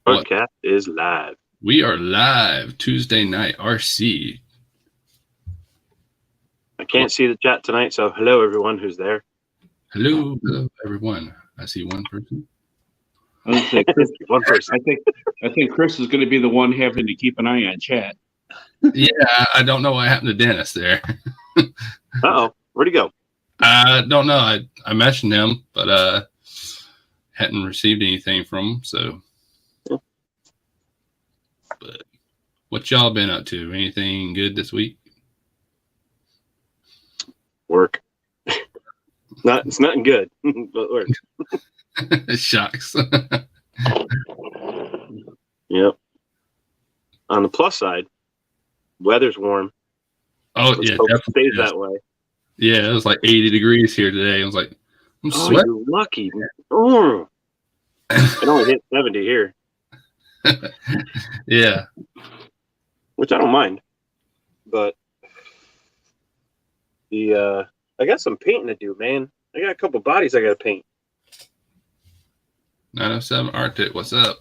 What? Podcast is live. We are live Tuesday night. RC. I can't see the chat tonight, so hello everyone who's there. Hello, everyone. I see one person. I was say Chris, One person. I think Chris is going to be the one having to keep an eye on chat. Yeah, I don't know what happened to Dennis there. Uh-oh. Where'd he go? I don't know. I mentioned him, but hadn't received anything from him. So, but what y'all been up to? Anything good this week? Work. It's nothing good, but work. Shocks. Yep. On the plus side, weather's warm. Oh, Let's yeah, hope it definitely. stays that way. Yeah, it was like 80 degrees here today. I was like, I'm Oh, sweating. you're lucky. Oh. It only hit 70 here, Yeah. which I don't mind. But I got some painting to do, man. I got a couple bodies I got to paint. 907 Arctic, what's up?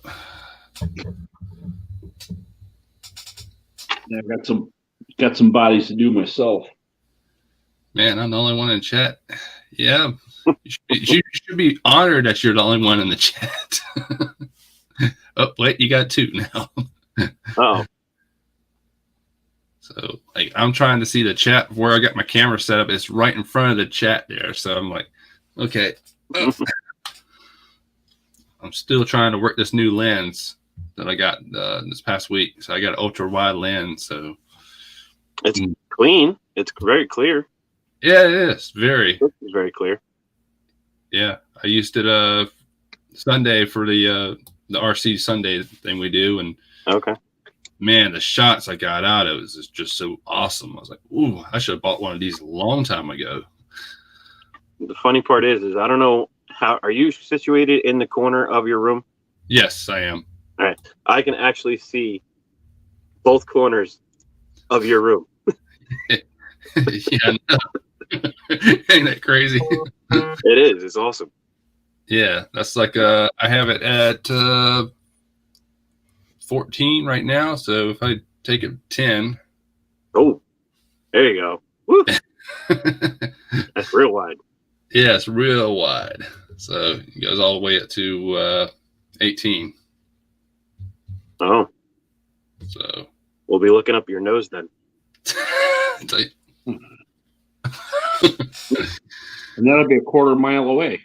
Yeah, I've got some bodies to do myself. Man, I'm the only one in chat. Yeah. You should be honored that you're the only one in the chat. Oh, wait, you got two now. Oh, So, like, I'm trying to see the chat where I got my camera set up. It's right in front of the chat there. So I'm like, okay. I'm still trying to work this new lens that I got this past week. So I got an ultra wide lens. So it's clean. It's very clear. yeah, it is very. It's very clear. Yeah, I used it Sunday for the RC Sunday thing we do, and Okay. man, the shots I got out of it was just so awesome. I was like, ooh, I should have bought one of these a long time ago. The funny part is I don't know how. Are you situated in the corner of your room? Yes, I am. All right. I can actually see both corners of your room. Yeah, no. Ain't that crazy? It is. It's awesome. Yeah, that's like I have it at 14 right now. So if I take it 10, Oh, there you go. Woo. That's real wide. yeah, it's real wide. So it goes all the way up to 18. Oh, So we'll be looking up your nose then. it's like, And that'll be a quarter mile away.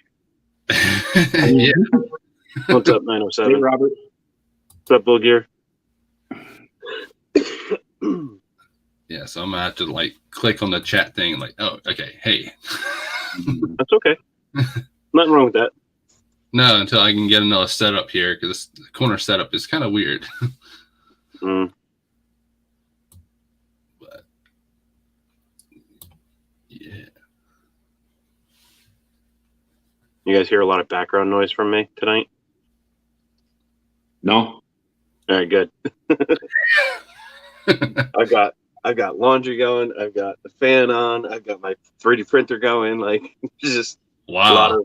yeah. What's up, Hey, 907? Robert. What's up, Bull Gear? Yeah, so I'm gonna have to like click on the chat thing, like, oh, okay, hey. That's okay. Nothing wrong with that. No, until I can get another setup here, because the corner setup is kind of weird. Mm. But yeah, You guys hear a lot of background noise from me tonight? No. All right, good. I've got laundry going. I've got the fan on. I've got my 3D printer going. Like, just wow.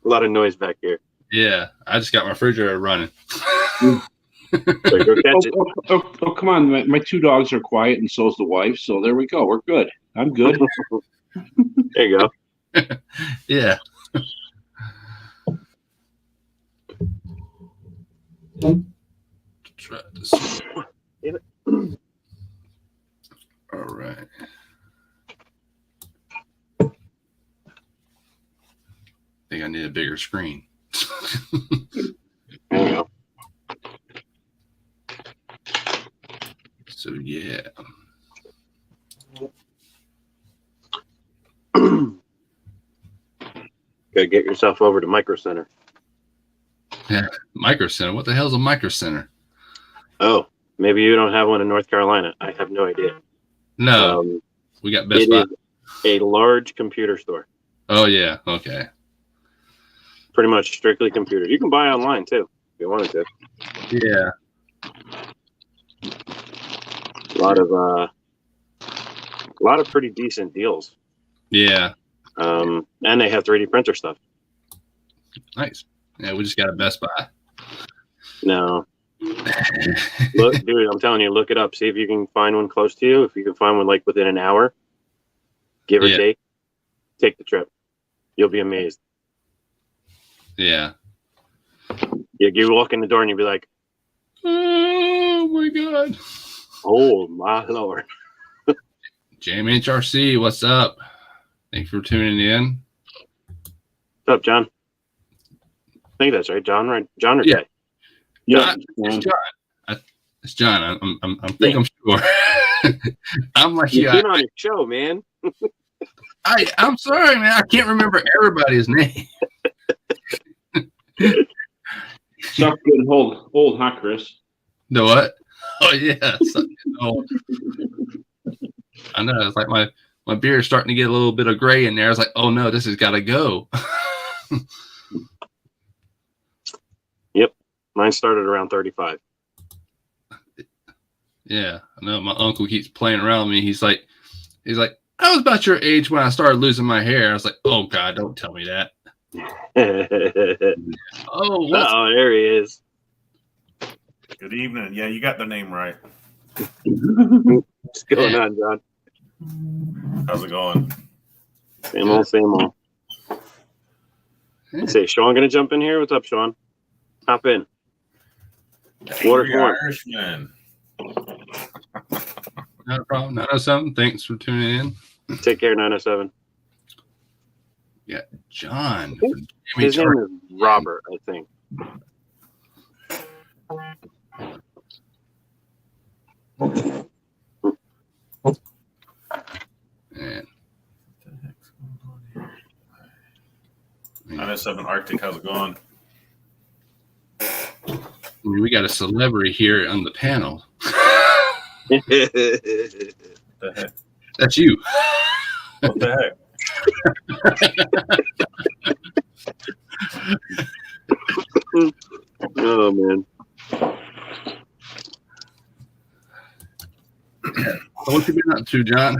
a lot of noise back here. Yeah, I just got my refrigerator running. So go catch it. Oh, come on. My two dogs are quiet, and so's the wife. So there we go. We're good. I'm good. There you go. Yeah. Try this. Damn it. All right. I think I need a bigger screen. There you go. So yeah. Gotta get yourself over to Micro Center. Yeah. Micro Center. What the hell's a Micro Center? Oh, maybe you don't have one in North Carolina. I have no idea. No. We got Best It Buy. is a large computer store. Oh yeah. Okay. Pretty much strictly computers. You can buy online too if you wanted to. Yeah. A lot of pretty decent deals. Yeah. And they have 3D printer stuff. Nice. Yeah, we just got a Best Buy. No, Look, dude, I'm telling you, look it up. See if you can find one close to you. If you can find one like within an hour, give or take the trip. You'll be amazed. Yeah. You walk in the door and you'll be like, oh my God. Oh my Lord. JMHRC, what's up? Thanks for tuning in. What's up, John? I think that's right, John. Right, John or Yeah. Jay? Yeah, It's John. It's John. I'm sure. I'm like You've been on your show, man. I'm sorry, man. I can't remember everybody's name. Stuff getting old, huh, Chris? The what? Oh yeah. I know. It's like my beard is starting to get a little bit of gray in there. I was like, oh no, this has got to go. Yep. Mine started around 35. Yeah, I know. My uncle keeps playing around with me. He's like, I was about your age when I started losing my hair. I was like, oh God, don't tell me that. Oh, there he is. Good evening. Yeah, you got the name right. What's going on, John? How's it going? Same old, same old. Yeah. Say, Sean gonna jump in here? What's up, Sean? Hop in. Angry Irishman. Not a problem. 907. Thanks for tuning in. Take care, 907. Yeah, John. His name is Robert, I think. Man. 907 Arctic, how's it going? We got a celebrity here on the panel. The heck? That's you. What the heck? Oh man. What you been up to, John?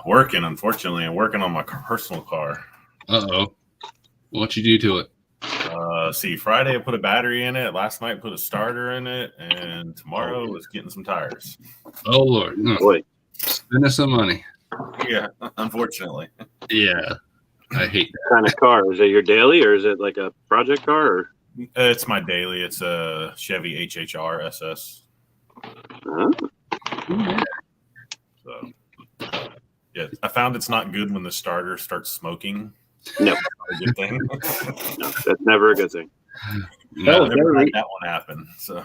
Working, unfortunately. I'm working on my personal car. Uh-oh. What you do to it? See, Friday I put a battery in it. Last night put a starter in it. And tomorrow it's getting some tires. Oh, Lord. No. Boy. Spending some money. Yeah, unfortunately. Yeah. I hate that. What kind of car? Is it your daily or is it like a project car? Or? It's my daily. It's a Chevy HHR SS. Huh? So, yeah, I found it's not good when the starter starts smoking. No. Not a good thing. No, that's never a good thing. Hell, I've never had that one happen. So,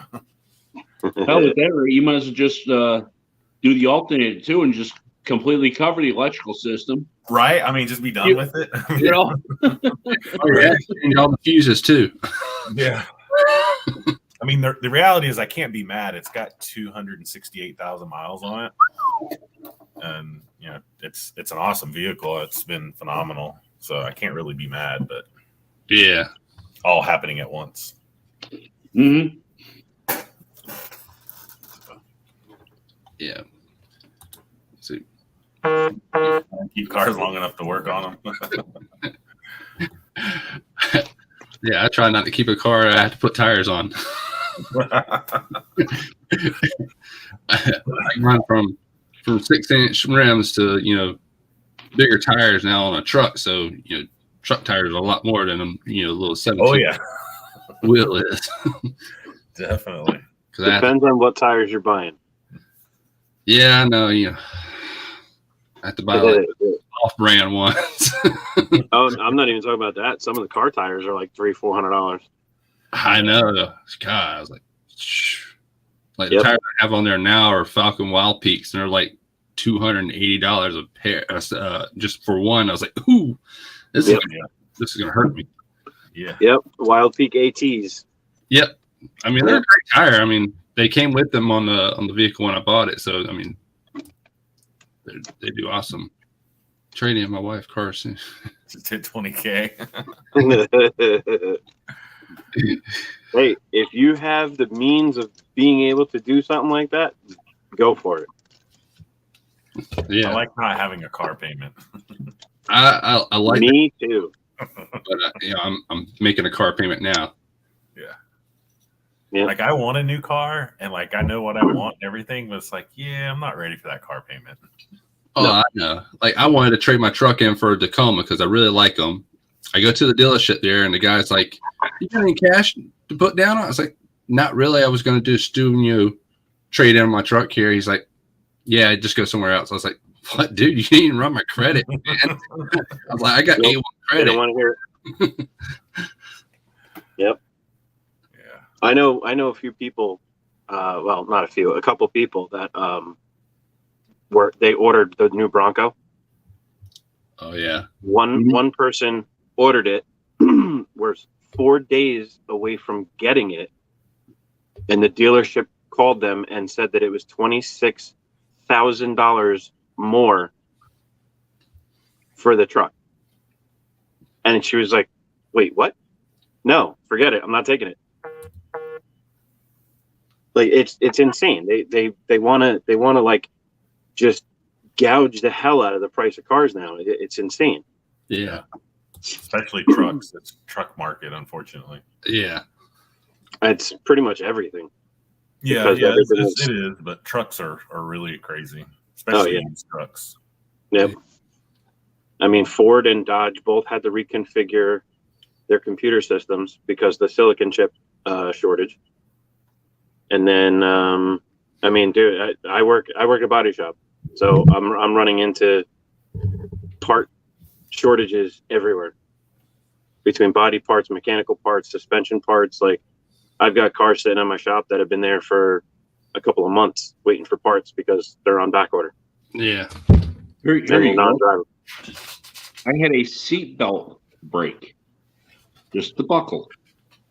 hell with that, you might as well just do the alternator too and just completely cover the electrical system. right? I mean, just be done with it. You know? Oh, yeah. Change all the fuses, too. Yeah. I mean, the reality is I can't be mad. It's got 268,000 miles on it. And, you know, it's an awesome vehicle. It's been phenomenal. So I can't really be mad, but Yeah. all happening at once. Mm-hmm. Yeah. Let's see. Keep cars long enough to work on them. Yeah, I try not to keep a car I have to put tires on. I run from 6-inch rims to, you know, bigger tires now on a truck. So, you know, truck tires are a lot more than, you know, a little 17 Oh, yeah. wheel is. Definitely. Depends on what tires you're buying. Yeah, I know. You know, I have to buy like off-brand ones. Oh, I'm not even talking about that. Some of the car tires are like $300-$400. I know. God, I was like, shh. Like Yep. the tires I have on there now are Falcon Wild Peaks, and they're like $280 a pair. Just for one, I was like, ooh, this is gonna hurt me. Yeah. Yep, Wild Peak ATs. Yep. I mean, they're a great tire. I mean, they came with them on the vehicle when I bought it. So I mean, they do awesome. Trading in my wife, Carson. Just hit 20K. Hey, if you have the means of being able to do something like that, go for it. Yeah, I like not having a car payment. I like Me too. it, but you know, I'm making a car payment now. Yeah. Yeah. Like I want a new car, and like I know what I want and everything, but it's like, yeah, I'm not ready for that car payment. Oh, No. I know. Like I wanted to trade my truck in for a Tacoma because I really like them. I go to the dealership there, and the guy's like, "You got any cash to put down on?" I was like, "Not really. I was going to do a trade in my truck here." He's like, "Yeah, just go somewhere else." I was like, "What, dude? You didn't even run my credit, man." I was like, "I got Nope. A1 They don't credit." want to hear it. Yep. Yeah. I know a few people, well, not a few, a couple people that they ordered the new Bronco. Oh yeah. One person ordered it, we're 4 days away from getting it, and the dealership called them and said that it was $26,000 more for the truck. And she was like, "Wait, what? No, forget it. I'm not taking it." Like it's insane. They want to like just gouge the hell out of the price of cars now. It's insane. Yeah. Especially trucks. It's truck market, unfortunately. Yeah. It's pretty much everything. Yeah, Because yeah, everything it is. But trucks are really crazy, especially used trucks. Yep. I mean, Ford and Dodge both had to reconfigure their computer systems because the silicon chip shortage. And then, I mean, dude, I work at a body shop, so I'm running into part shortages everywhere between body parts, mechanical parts, suspension parts. Like, I've got cars sitting in my shop that have been there for a couple of months waiting for parts because they're on back order. Yeah. Here you go. Non-driver. I had a seatbelt break, just the buckle,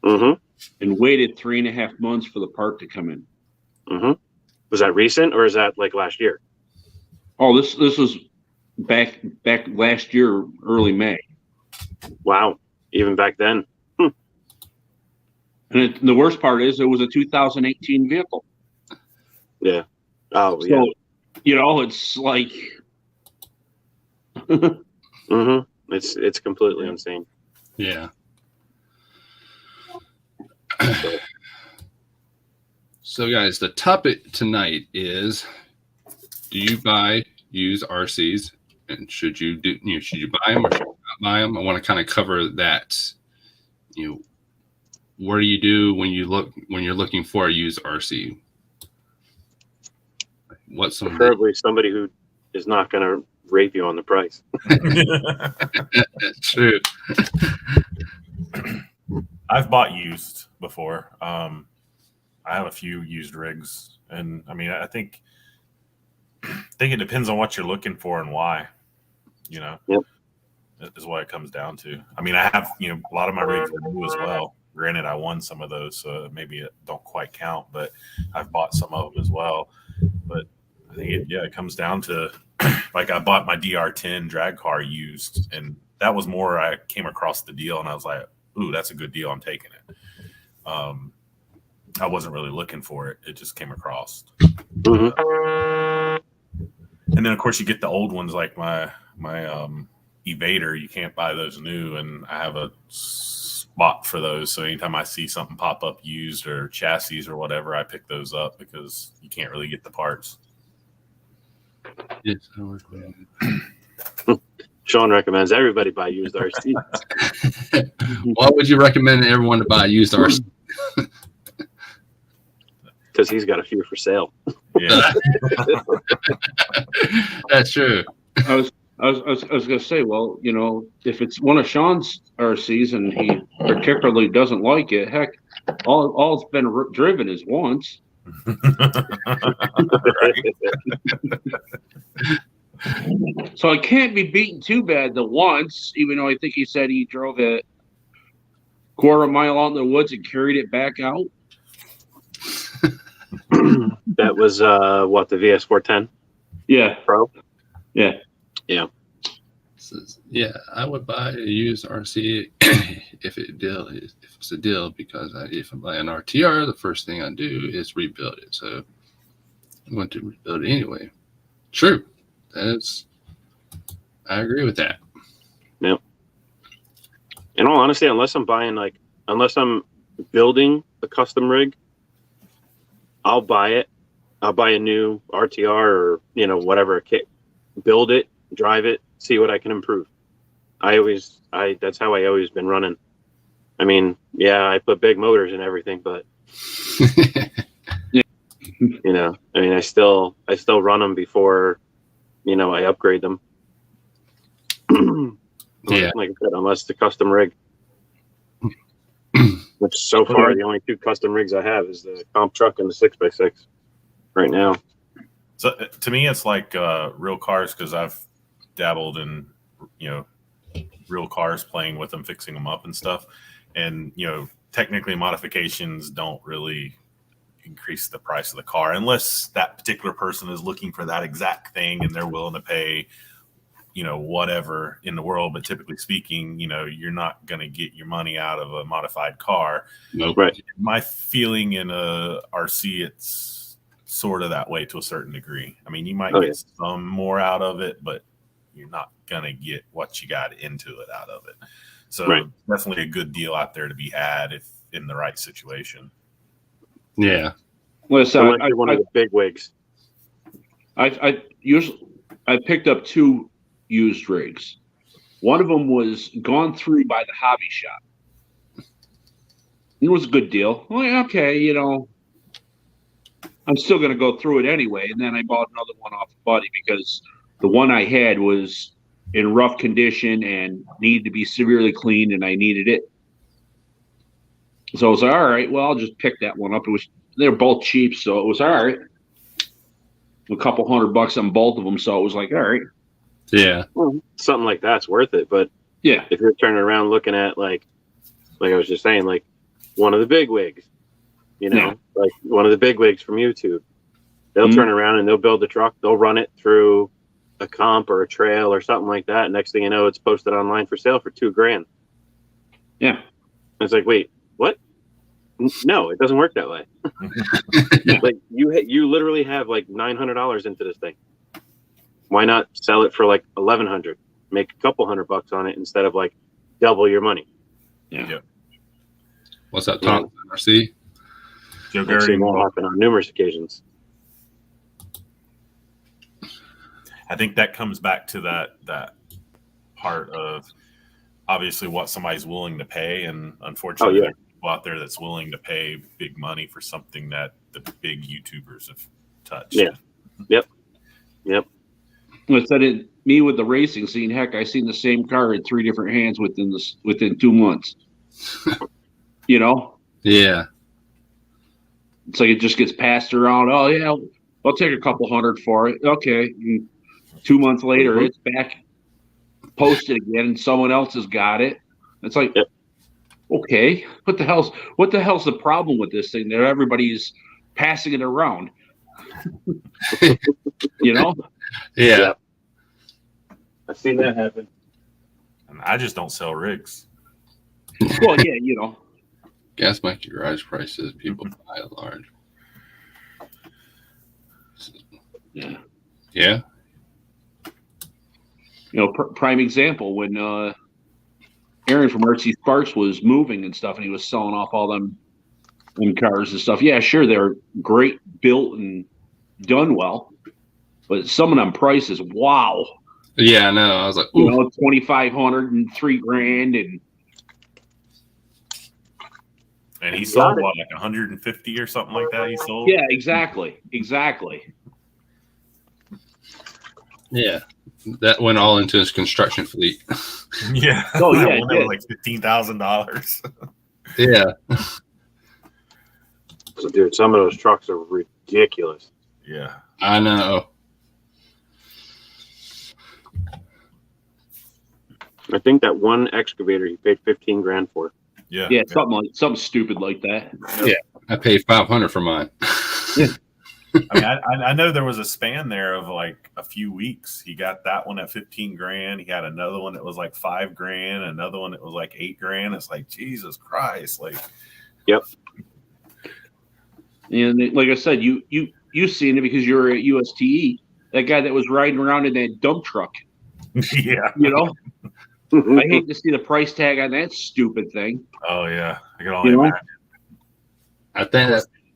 Mm-hmm. and waited 3.5 months for the part to come in. Mm-hmm. Was that recent or is that like last year? Oh, this was back last year, early May. Wow. Even back then. And the worst part is it was a 2018 vehicle. Yeah. Oh, So, yeah. you know, it's like Mm-hmm. It's completely insane. Yeah. So, guys, the topic tonight is: do you buy used RCs, and should you buy them or should you not buy them? I want to kind of cover that. What do you do when you're looking for a used RC? What's Preferably somebody who is not going to rape you on the price. That's true. I've bought used before. I have a few used rigs, and I mean, I think it depends on what you're looking for and why. You know, Yep. That is what it comes down to. I mean, I have a lot of my rigs are new as well. Granted, I won some of those, so maybe it don't quite count, but I've bought some of them as well. But I think it comes down to like I bought my DR10 drag car used, and that was more I came across the deal and I was like, ooh, that's a good deal. I'm taking it. I wasn't really looking for it. It just came across. Mm-hmm. And then of course you get the old ones like my Evader. You can't buy those new, and I have a spot for those. So anytime I see something pop up used or chassis or whatever, I pick those up because you can't really get the parts. Yes, I work with it. Sean recommends everybody buy used RC. Why would you recommend everyone to buy a used RC? Because he's got a few for sale. Yeah. That's true. I was going to say, well, you know, if it's one of Sean's RCs and he particularly doesn't like it, heck, all it's been driven is once. So it can't be beaten too bad the once, even though I think he said he drove it 1/4 mile out in the woods and carried it back out. That was what, the VS410 Yeah. Pro? Yeah. Yeah. Yeah, I would buy a used RC if it's a deal, because if I buy an RTR, the first thing I do is rebuild it. So I want to rebuild it anyway. True. I agree with that. Yep. In all honesty, unless I'm building a custom rig I'll buy it. I'll buy a new RTR or, whatever, a kit, build it, drive it, see what I can improve. That's how I always been running. I mean, yeah, I put big motors and everything, but I still run them before, I upgrade them. Yeah. Like I said, unless the custom rig, which so far the only two custom rigs I have is the comp truck and the 6x6 right now. So to me, it's like real cars, because I've dabbled in, real cars, playing with them, fixing them up and stuff. And, technically modifications don't really increase the price of the car unless that particular person is looking for that exact thing and they're willing to pay, whatever in the world. But typically speaking, you're not going to get your money out of a modified car. Nope. Right. My feeling in a RC, it's sort of that way to a certain degree. I mean, you might get some more out of it, but you're not going to get what you got into it out of it. So definitely a good deal out there to be had if in the right situation. Yeah. Listen, you're one of the big wigs. I picked up 2 used rigs. One of them was gone through by the hobby shop. It was a good deal. Well, okay, I'm still going to go through it anyway. And then I bought another one off a buddy because the one I had was in rough condition and needed to be severely cleaned, and I needed it. So I was like, all right, well, I'll just pick that one up. They're both cheap, so it was all right. A couple $100 on both of them, so it was like, all right. Yeah. Well, something like that's worth it. But yeah, if you're turning around looking at like I was just saying, like one of the big wigs, like one of the big wigs from YouTube, they'll turn around and they'll build the truck, they'll run it through a comp or a trail or something like that. Next thing you know, it's posted online for sale for $2,000. Yeah. And it's like, wait, what? No, it doesn't work that way. Like you literally have like $900 into this thing. Why not sell it for like $1,100? Make a couple $100 on it instead of like double your money. Yeah. What's that, Tom? RC? Joe I've seen Gary, that happen on numerous occasions. I think that comes back to that part of obviously what somebody's willing to pay, and unfortunately, there's people out there that's willing to pay big money for something that the big YouTubers have touched. Yeah. Yep. Well, me with the racing scene. Heck, I seen the same car in 3 different hands within 2 months. Yeah. It's like it just gets passed around. Oh yeah, I'll take a couple $100 for it. Okay. And 2 months later, it's back posted again, and someone else has got it. It's like, okay, what the hell's the problem with this thing? That everybody's passing it around. Yeah. I've seen that happen. And I just don't sell rigs. Well, yeah, Gas monkey garage prices, people buy large. Yeah. Yeah. Prime example when Aaron from RC Sparks was moving and stuff, and he was selling off all them cars and stuff. Yeah, sure, they're great built and done well, but some of them prices, wow. Yeah, I know. I was like, ooh. $2,500 and $3,000, and he sold what, like 150 or something like that. He sold. Yeah, exactly. Yeah, that went all into his construction fleet. Yeah. Oh yeah, that was like $15,000. Yeah. So, dude, some of those trucks are ridiculous. Yeah, I know. Yeah. I think that one excavator he paid $15,000 for. Yeah. Yeah, something stupid like that. Yeah, I paid $500 for mine. I mean, I know there was a span there of like a few weeks. He got that one at $15,000. He had another one that was like $5,000. Another one that was like $8,000. It's like, Jesus Christ! Like, yep. And like I said, you've seen it because you're at USTE. That guy that was riding around in that dump truck. Yeah. I hate to see the price tag on that stupid thing. Oh yeah, I can only imagine. I think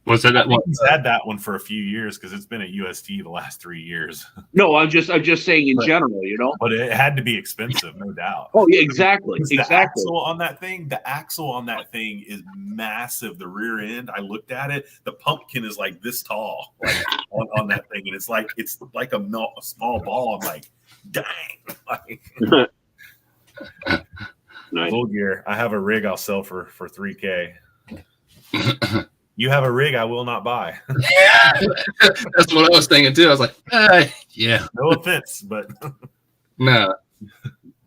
Was that I one? think he's had that one for a few years because it's been at UST the last 3 years. No, I'm just saying in general, you know. But it had to be expensive, no doubt. Oh yeah, exactly, 'Cause exactly. The axle on that thing is massive. The rear end, I looked at it. The pumpkin is like this tall, like on that thing, and it's like a small ball. I'm like, dang. Like, Nice. Full gear. I have a rig I'll sell for $3K. You have a rig I will not buy. That's what I was thinking too. I was like, yeah. No offense, but No.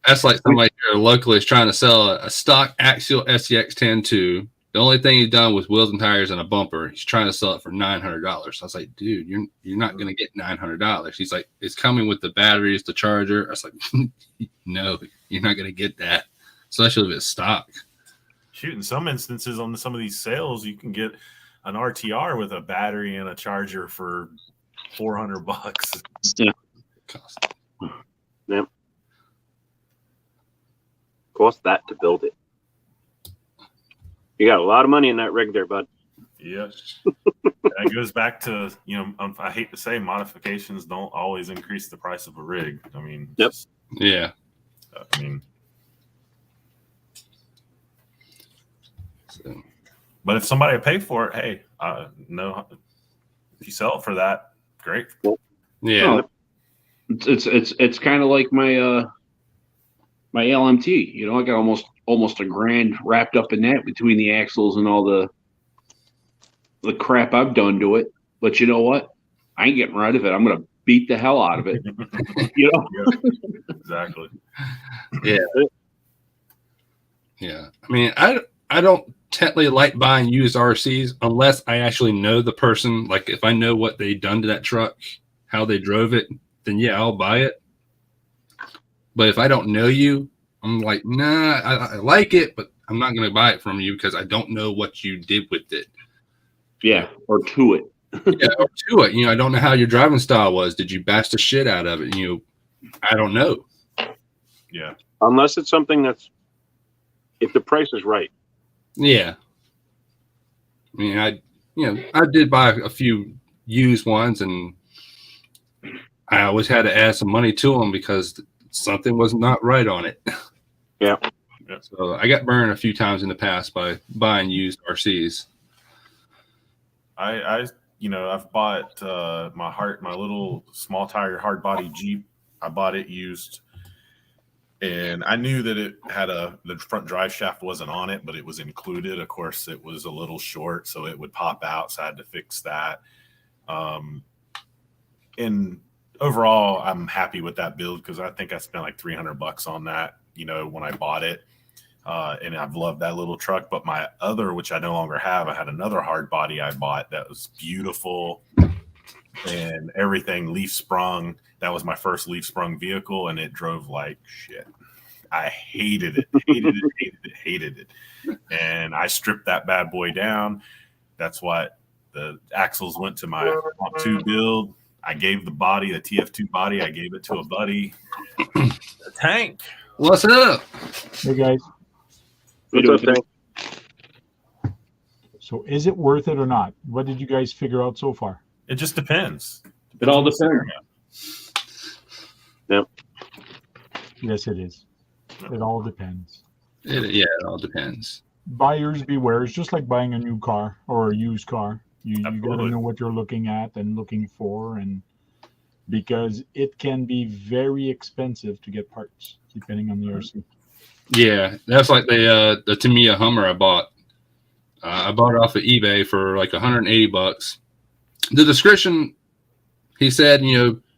That's like somebody here locally is trying to sell a stock axial SCX-10-2. The only thing he's done was wheels and tires and a bumper. He's trying to sell it for $900. I was like, dude, you're not going to get $900. He's like, it's coming with the batteries, the charger. I was like, no, you're not going to get that, especially if it's stock. shoot, in some instances on some of these sales, you can get an RTR with a battery and a charger for $400. Yeah. Yeah. Cost that to build it. You got a lot of money in that rig there, bud. Yeah. That goes back to, I hate to say modifications don't always increase the price of a rig. I mean, Yep. Yeah. I mean, So, but if somebody will pay for it, hey, no, if you sell it for that, great. yeah. Oh, it's kind of like my my LMT. You know, I got almost $1,000 wrapped up in that between the axles and all the crap I've done to it. But you know what? I ain't getting rid of it. I'm gonna beat the hell out of it. You know? Yeah, exactly. Yeah. Yeah. I mean, I don't technically like buying used RCs unless I actually know the person. Like if I know what they done to that truck, how they drove it, then yeah, I'll buy it. But if I don't know you, I'm like, nah, I like it, but I'm not going to buy it from you because I don't know what you did with it. Yeah, or to it. Yeah, or to it. I don't know how your driving style was. Did you bash the shit out of it? I don't know. Yeah. Unless it's something if the price is right. Yeah. I mean, I did buy a few used ones, and I always had to add some money to them because something was not right on it. Yeah. So I got burned a few times in the past by buying used RCs. I've bought my little small tire hard body Jeep. I bought it used, and I knew that it had the front drive shaft wasn't on it, but it was included. Of course, it was a little short, so it would pop out. So I had to fix that. And overall, I'm happy with that build because I think I spent like $300 on that, when I bought it. And I've loved that little truck. But my other, which I no longer have, I had another hard body I bought that was beautiful and everything leaf sprung. That was my first leaf sprung vehicle, and it drove like shit. I hated it. And I stripped that bad boy down. That's what the axles went to my Comp 2 build. I gave the body, the TF2 body, I gave it to a buddy. A tank. What's up? Hey guys. What's up, Tank? So is it worth it or not? What did you guys figure out so far? It just depends. It all depends. Yep. Yes, it is. It all depends. It all depends. Buyers beware. It's just like buying a new car or a used car. You got to Absolutely. know what you're looking at and looking for, and because it can be very expensive to get parts depending on the RC. Yeah, that's like the Tamiya Hummer I bought. I bought it off of eBay for like $180. The description, he said,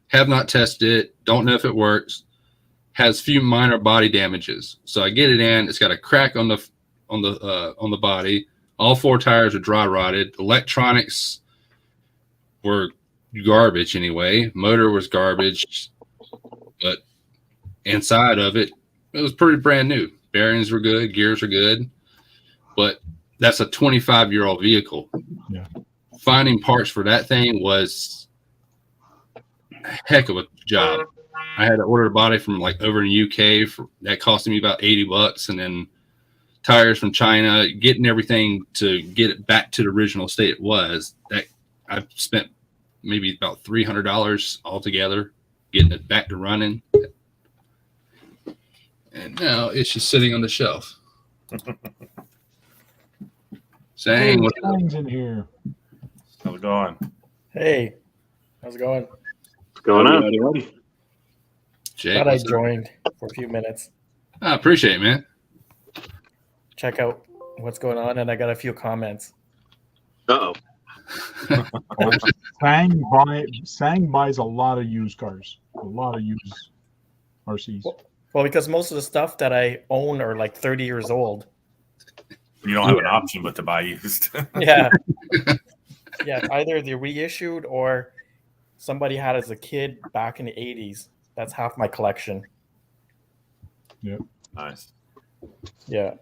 have not tested it, don't know if it works, has few minor body damages. So I get it in. It's got a crack on the body. All 4 tires are dry rotted. Electronics were garbage anyway. Motor was garbage, but inside of it, it was pretty brand new. Bearings were good, gears were good, but that's a 25-year-old vehicle. Yeah. Finding parts for that thing was a heck of a job. I had to order a body from like over in the UK that cost me about $80, and then tires from China, getting everything to get it back to the original state it was. That I've spent maybe about $300 altogether getting it back to running. And now it's just sitting on the shelf. Saying what Things in here. How's it going? Hey, how's it going? What's going on? Howdy. Jake, Glad I what's up? joined for a few minutes. I appreciate it, man. Check out what's going on, and I got a few comments. Uh-oh. Sang buys a lot of used cars, a lot of used RCs. Well, because most of the stuff that I own are like 30 years old. You don't have an option but to buy used. Yeah. Yeah, either they're reissued or somebody had as a kid back in the 80s. That's half my collection. Nice. Yeah.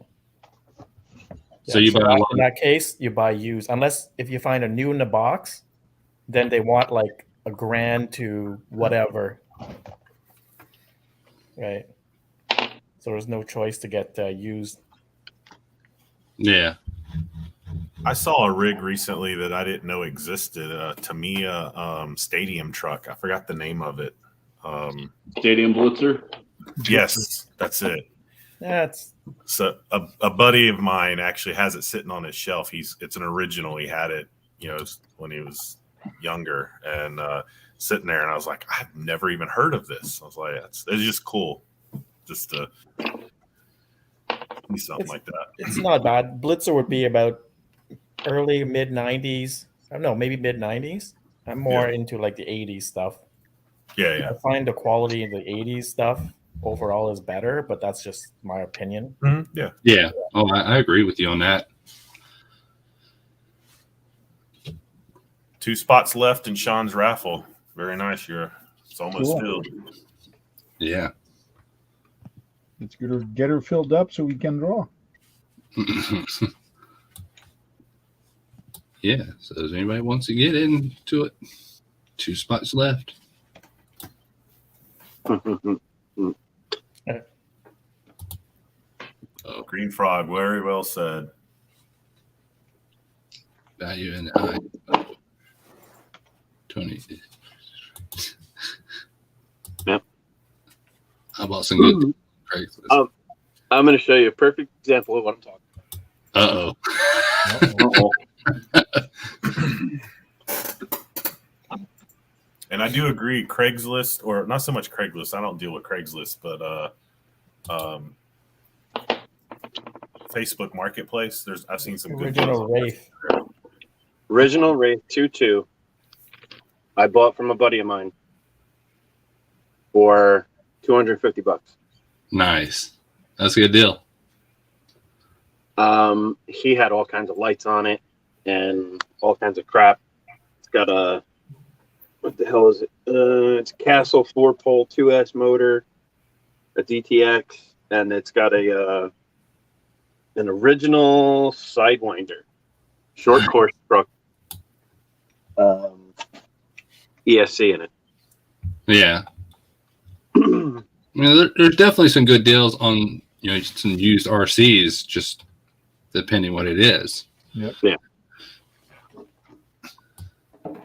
So you buy a lot. In that case, you buy used. Unless if you find a new in the box, then they want like $1,000 to whatever. Right. So there's no choice to get used. Yeah. I saw a rig recently that I didn't know existed. A Tamiya stadium truck. I forgot the name of it. Stadium Blitzer. Yes, that's it. That's So a buddy of mine actually has it sitting on his shelf. It's an original. He had it, when he was younger, and sitting there. And I was like, I've never even heard of this. I was like, it's just cool, just to be something like that. it's not bad. Blitzer would be about early mid 90s. I don't know, maybe mid 90s. I'm more into like the 80s stuff. Yeah. I find the quality in the 80s stuff overall is better, but that's just my opinion. Mm-hmm. Yeah. Yeah. Oh, I agree with you on that. 2 spots left in Sean's raffle. Very nice. It's almost Cool. filled. Yeah. Let's get her filled up so we can draw. Yeah. So if anybody wants to get into it, 2 spots left. Oh, Green Frog, very well said. Value in the eye. 20. Yep. How about some good Craigslist? I'm going to show you a perfect example of what I'm talking about. Uh-oh. And I do agree, Craigslist, or not so much Craigslist. I don't deal with Craigslist, but Facebook Marketplace. I've seen some good Original deals. Wraith. Original Wraith 2.2. I bought from a buddy of mine for $250. Nice. That's a good deal. He had all kinds of lights on it and all kinds of crap. It's got a, what the hell is it? It's a Castle 4-pole 2S motor, a DTX, and it's got an original Sidewinder, short course truck, ESC in it. Yeah. I mean, there's definitely some good deals on, some used RCs, just depending what it is. Yep. Yeah.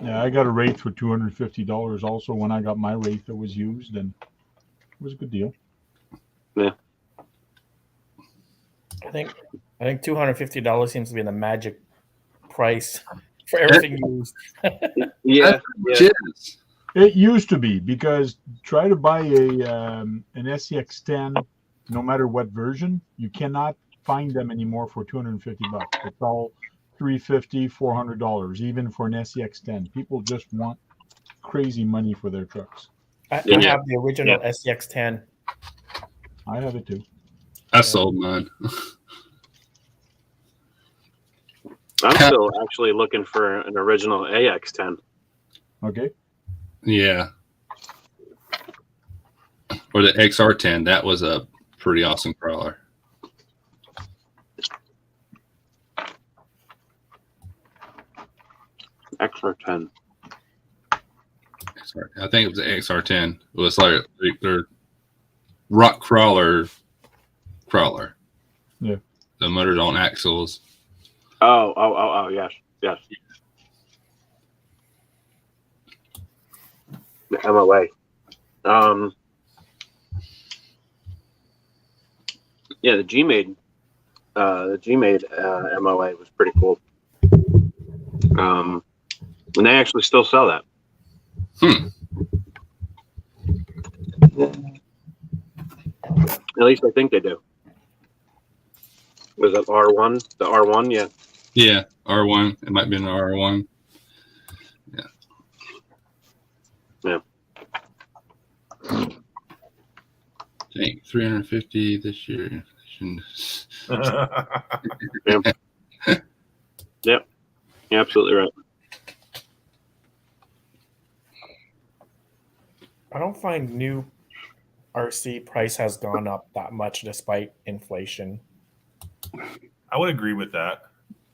Yeah, I got a Wraith for $250 also when I got my Wraith that was used, and it was a good deal. Yeah. I think $250 seems to be the magic price for everything used. Yeah. Cheers. It used to be, because try to buy an SCX10, no matter what version, you cannot find them anymore for $250. It's all $350, $400, even for an SCX10. People just want crazy money for their trucks. I have the original SCX10. I have it too. I sold mine. I'm still actually looking for an original AX10. Okay. Yeah. Or the XR10. That was a pretty awesome crawler. XR10. I think it was the XR10. It was like their rock crawler. Yeah. the motors on axles. Oh, yes. The MOA. Yeah, the G-Made MOA was pretty cool. And they actually still sell that. At least I think they do. Was that R1? The R1, yeah. Yeah, R1. It might be an R1. Yeah. Dang, 350 this year. Yep. You're absolutely right. I don't find new RC price has gone up that much despite inflation. I would agree with that.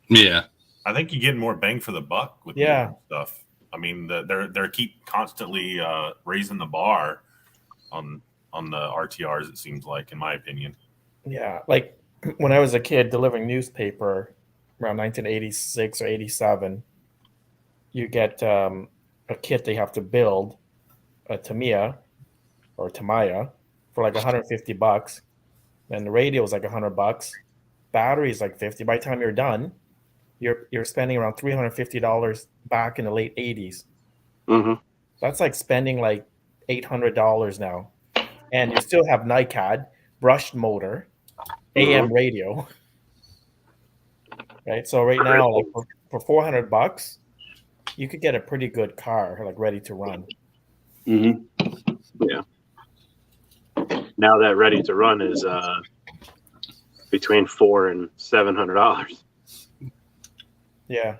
Yeah. I think you get more bang for the buck with new stuff. I mean, they're keep constantly raising the bar on the RTRs. It seems like, in my opinion. Yeah, like when I was a kid delivering newspaper around 1986 or 87, you get a kit they have to build, a Tamiya or Tamiya, for like $150, and the radio is like $100. Battery is like $50. By the time you're done, you're spending around $350 back in the late 80s. Mm-hmm. That's like spending like $800 now, and you still have NiCad, brushed motor, AM radio. Right, so right now, like for $400, you could get a pretty good car, like ready to run. Mm-hmm. Yeah. Now that ready to run is between $400 and $700. Yeah.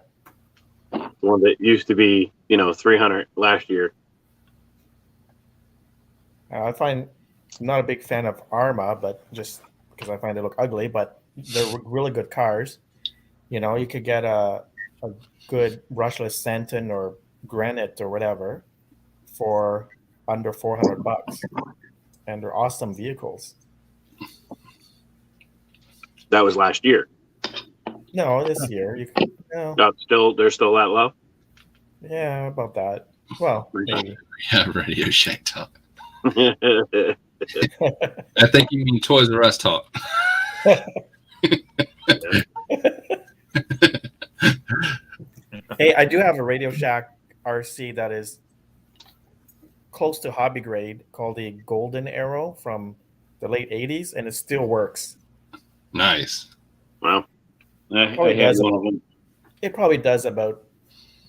One that used to be, $300 last year. I find I'm not a big fan of Arma, but just because I find they look ugly, but they're really good cars. You could get a good brushless Senton or Granite or whatever for under $400, and they're awesome vehicles. That was last year. No, this year. They're still that low? Yeah, about that. Well, maybe. Yeah, Radio Shack talk. I think you mean Toys R Us talk. Hey, I do have a Radio Shack RC that is close to hobby grade called the Golden Arrow from the late 80s, and it still works. Nice. Wow. I had one of them. It probably does about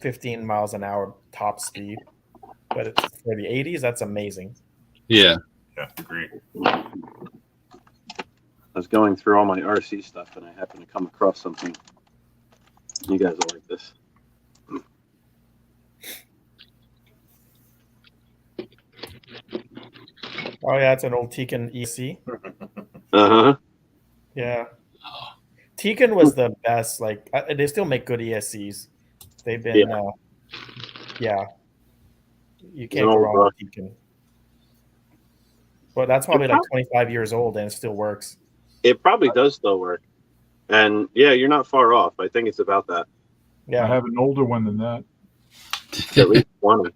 15 miles an hour top speed, but it's for the 80s, that's amazing. Yeah. Yeah, agree. I was going through all my RC stuff, and I happened to come across something. You guys will like this. Oh yeah, it's an old Tekin EC. Uh-huh. Yeah. Tekin was the best. Like they still make good ESCs. They've been, you can't go wrong with Tekin. But that's probably like 25 years old and it still works. It probably does still work. And yeah, you're not far off. I think it's about that. Yeah. I have an older one than that. At least one.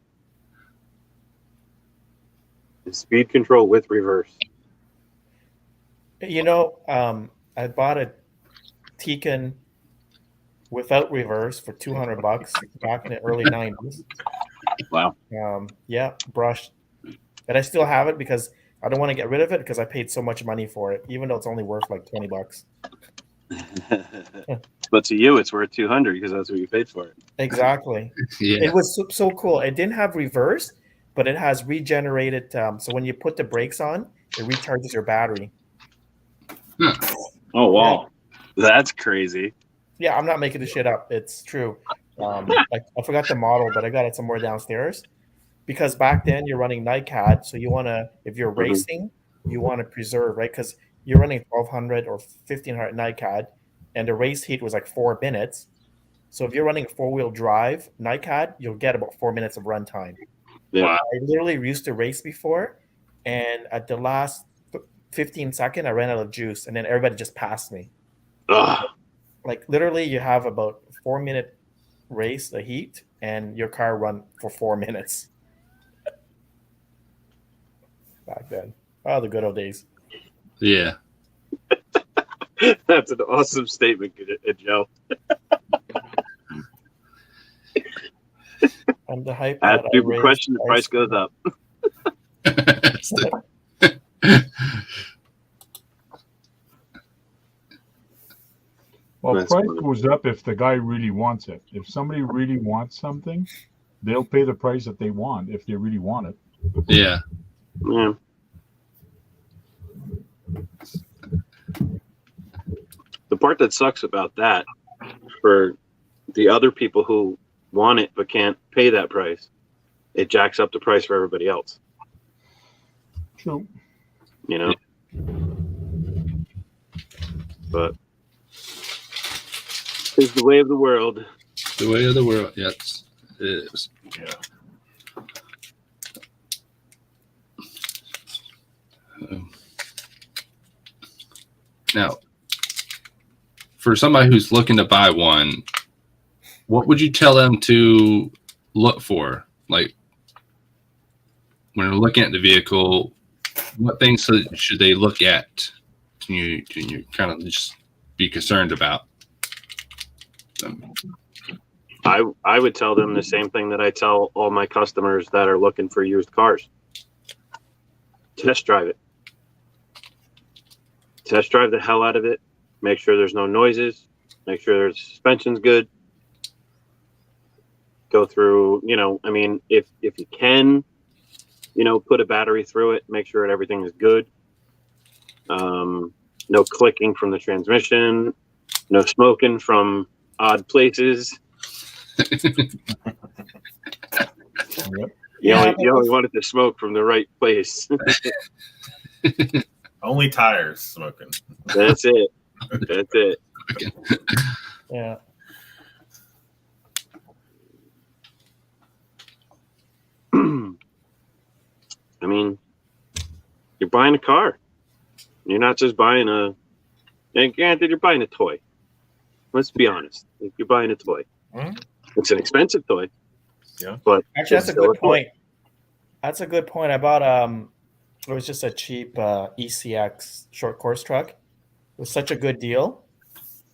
Speed control with reverse. I bought a Tekin without reverse for $200 back in the early 90s. Wow. Brushed. And I still have it because I don't want to get rid of it because I paid so much money for it, even though it's only worth like $20. But to you, it's worth $200 because that's what you paid for it. Exactly. Yeah. It was so cool. It didn't have reverse, but it has regenerated. So when you put the brakes on, it recharges your battery. Huh. Oh, wow. That's crazy. Yeah, I'm not making this shit up. It's true. I forgot the model, but I got it somewhere downstairs. Because back then you're running NiCad, so you want to, if you're racing, you want to preserve, right? Because you're running 1200 or 1500 NiCad, and the race heat was like 4 minutes. So if you're running 4-wheel drive NiCad, you'll get about 4 minutes of runtime. Yeah. I literally used to race before, and at the last 15 seconds, I ran out of juice, and then everybody just passed me. Ugh. Like literally, you have about 4 minute race the heat, and your car run for 4 minutes. Back then, oh, the good old days. Yeah. That's an awesome statement, Joe. And the hype. Ask that I stupid raised question, the price goes up. Well, That's price funny. goes up if the guy really wants it. If somebody really wants something, they'll pay the price that they want if they really want it. Yeah. Yeah. The part that sucks about that for the other people who want it but can't pay that price, it jacks up the price for everybody else. True. You know? But it's the way of the world. The way of the world. Yes, it is. Yeah. Now, for somebody who's looking to buy one, what would you tell them to look for? Like, when they're looking at the vehicle, what things should they look at? Can you kind of just be concerned about? I would tell them the same thing that I tell all my customers that are looking for used cars. Test drive it. Test drive the hell out of it. Make sure there's no noises. Make sure the suspension's good. Go through, I mean, if you can, put a battery through it, make sure that everything is good. No clicking from the transmission, no smoking from odd places. Yep. You only wanted to smoke from the right place. Only tires smoking. That's it. That's it. Yeah. I mean, you're buying a car. You're not just buying and granted, you're buying a toy. Let's be honest. You're buying a toy. Mhm. It's an expensive toy. Yeah. But Actually, that's it's a still good toy. point. That's a good point. I bought it was just a cheap ECX short course truck. It was such a good deal,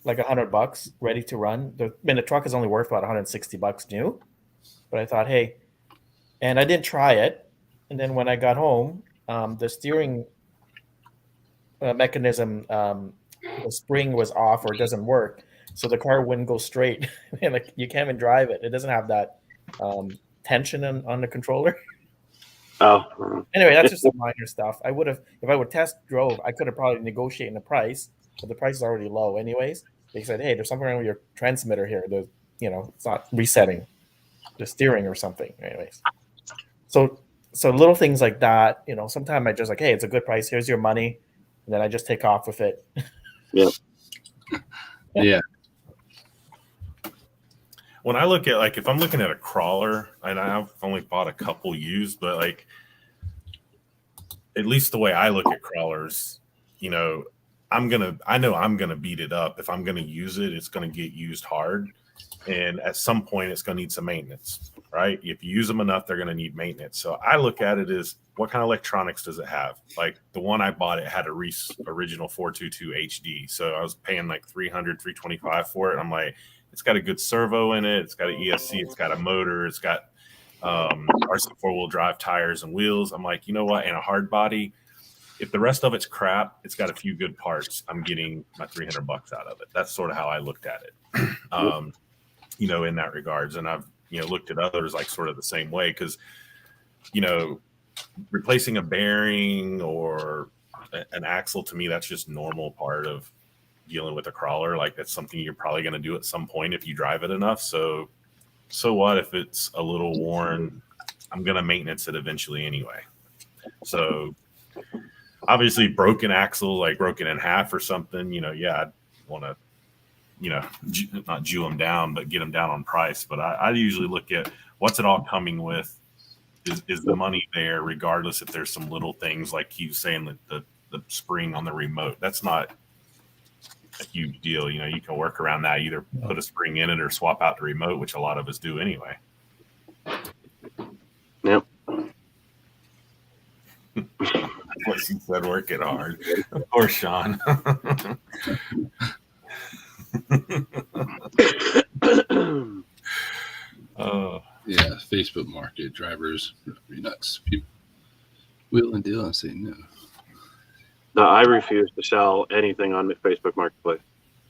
like $100, ready to run. The truck is only worth about $160 new. But I thought, hey, and I didn't try it. And then when I got home, the steering mechanism, the spring was off or doesn't work, so the car wouldn't go straight. And like you can't even drive it. It doesn't have that tension on the controller. Oh, Anyway, that's just some minor stuff. I would have, if I would test drove, I could have probably negotiated the price, but the price is already low anyways. They said, hey, there's something wrong with your transmitter here. It's not resetting the steering or something. Anyways, so little things like that, sometimes I just like, hey, it's a good price. Here's your money. And then I just take off with it. yeah. Yeah. When I look at, like, if I'm looking at a crawler, and I've only bought a couple used, but like, at least the way I look at crawlers, I know I'm gonna beat it up. If I'm gonna use it, it's gonna get used hard, and at some point it's gonna need some maintenance, right? If you use them enough, they're gonna need maintenance. So I look at it as, what kind of electronics does it have? Like the one I bought, it had a Reese original 422 HD, so I was paying like $325 for it. I'm like, it's got a good servo in it, it's got an ESC, it's got a motor, it's got RC 4-wheel drive tires and wheels. I'm like, you know what? And a hard body. If the rest of it's crap, it's got a few good parts. I'm getting my $300 out of it. That's sort of how I looked at it, in that regards. And I've, looked at others like sort of the same way, because, replacing a bearing or an axle, to me, that's just normal part of dealing with a crawler. Like, that's something you're probably going to do at some point if you drive it enough. So what if it's a little worn? I'm going to maintenance it eventually anyway. So obviously broken axle, like broken in half or something, I'd want to, not Jew them down, but get them down on price. But I usually look at what's it all coming with. Is the money there, regardless if there's some little things like he was saying, that the spring on the remote, that's not a huge deal. You know, you can work around that, either put a spring in it or swap out the remote, which a lot of us do anyway. Yep. What she said, work it hard. Of course, Sean. Oh. Yeah, Facebook Market drivers be nuts. People wheel and deal and say no. No, I refuse to sell anything on the Facebook Marketplace.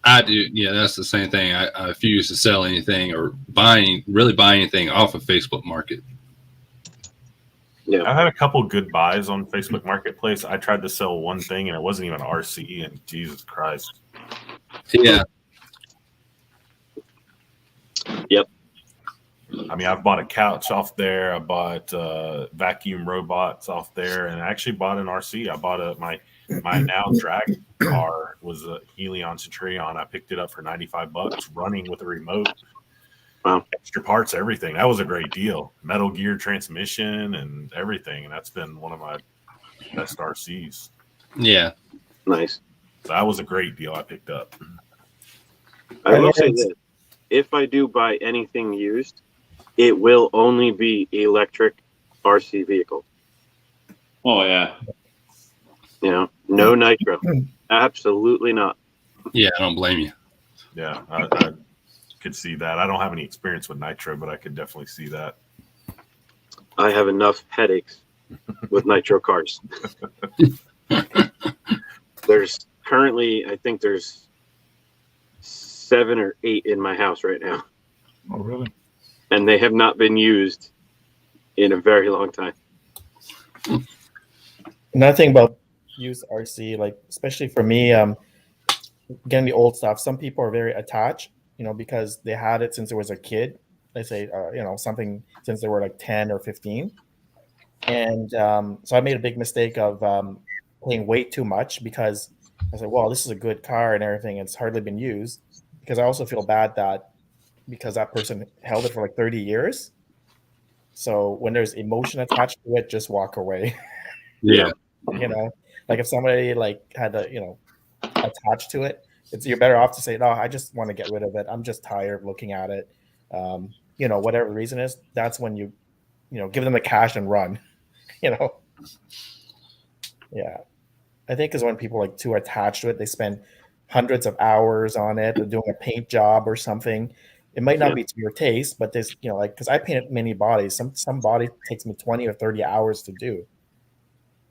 I do. Yeah, that's the same thing. I refuse to sell anything or buy anything off of Facebook Market. Yeah, I had a couple good buys on Facebook Marketplace. I tried to sell one thing and it wasn't even RC, and Jesus Christ. Yeah. Yep. I mean, I've bought a couch off there. I bought vacuum robots off there, and I actually bought an RC. I bought my now drag car was a Helion Centurion. I picked it up for $95, running with a remote. Wow. Extra parts, everything. That was a great deal. Metal gear transmission and everything, and that's been one of my best RCs. Yeah. Nice. So that was a great deal I picked up. I will say this: if I do buy anything used, it will only be electric RC vehicle. Oh yeah. You know, no nitro. Absolutely not. Yeah, I don't blame you. Yeah, I could see that. I don't have any experience with nitro, but I could definitely see that. I have enough headaches with nitro cars. There's currently, I think there's 7 or 8 in my house right now. Oh, really? And they have not been used in a very long time. Another thing about used RC, like especially for me, getting the old stuff, some people are very attached, you know, because they had it since they was a kid. They say, you know, something since they were like 10 or 15. And so I made a big mistake of paying way too much, because I said, well, this is a good car and everything. It's hardly been used, because I also feel bad that because that person held it for like 30 years. So when there's emotion attached to it, just walk away. Yeah. You know, like if somebody like had to, you know, attached to it, you're better off to say, no, I just want to get rid of it. I'm just tired of looking at it. You know, whatever the reason is, that's when you know, give them the cash and run, you know? Yeah. I think is when people like too attached to it, they spend hundreds of hours on it, or doing a paint job or something. It might not be to your taste, but there's, you know, like, because I painted many bodies. Some body takes me 20 or 30 hours to do.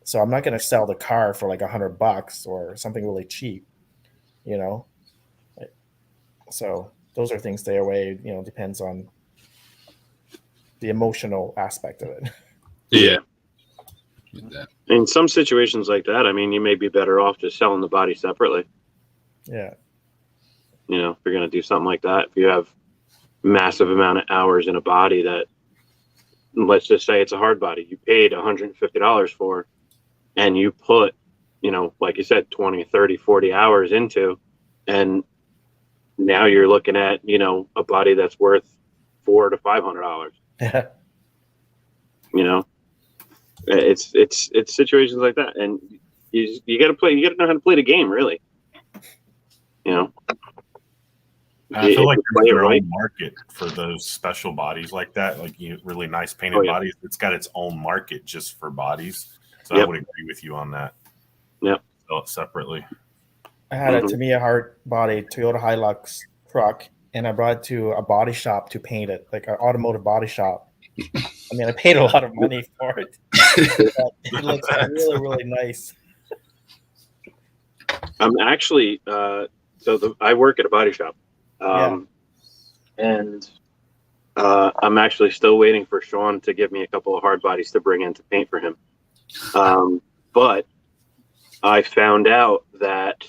So I'm not going to sell the car for like $100 or something really cheap, you know? So those are things stay away, you know, depends on the emotional aspect of it. Yeah. In some situations like that, I mean, you may be better off just selling the body separately. Yeah. You know, if you're going to do something like that, if you have massive amount of hours in a body that, let's just say it's a hard body, you paid $150 for, and you put, you know, like you said, 20, 30, 40 hours into, and now you're looking at, you know, a body that's worth $400 to $500. Yeah. You know, it's situations like that, and you got to know how to play the game, really. You know, I feel like there's their own market for those special bodies like that, like really nice painted bodies. It's got its own market just for bodies. So I would agree with you on that. Yep. Sell it separately. I had a Tamiya hard body Toyota Hilux truck, and I brought it to a body shop to paint it, like an automotive body shop. I mean, I paid a lot of money for it. It looks really, really nice. I'm actually, I work at a body shop. And I'm actually still waiting for Sean to give me a couple of hard bodies to bring in to paint for him. But I found out that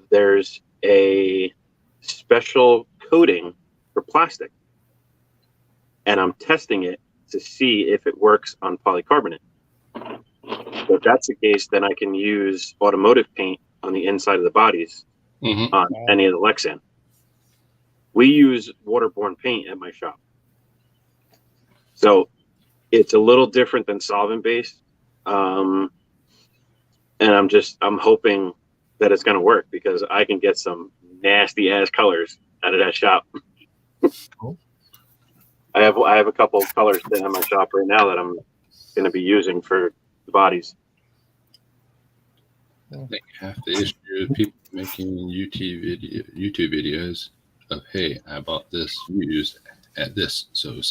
there's a special coating for plastic, and I'm testing it to see if it works on polycarbonate. So if that's the case, then I can use automotive paint on the inside of the bodies on any of the Lexan. We use waterborne paint at my shop. So it's a little different than solvent based. And I'm hoping that it's going to work because I can get some nasty ass colors out of that shop. Cool. I have a couple of colors in my shop right now that I'm going to be using for the bodies. I think half the issue is people making YouTube videos of, hey, I bought this used at this so.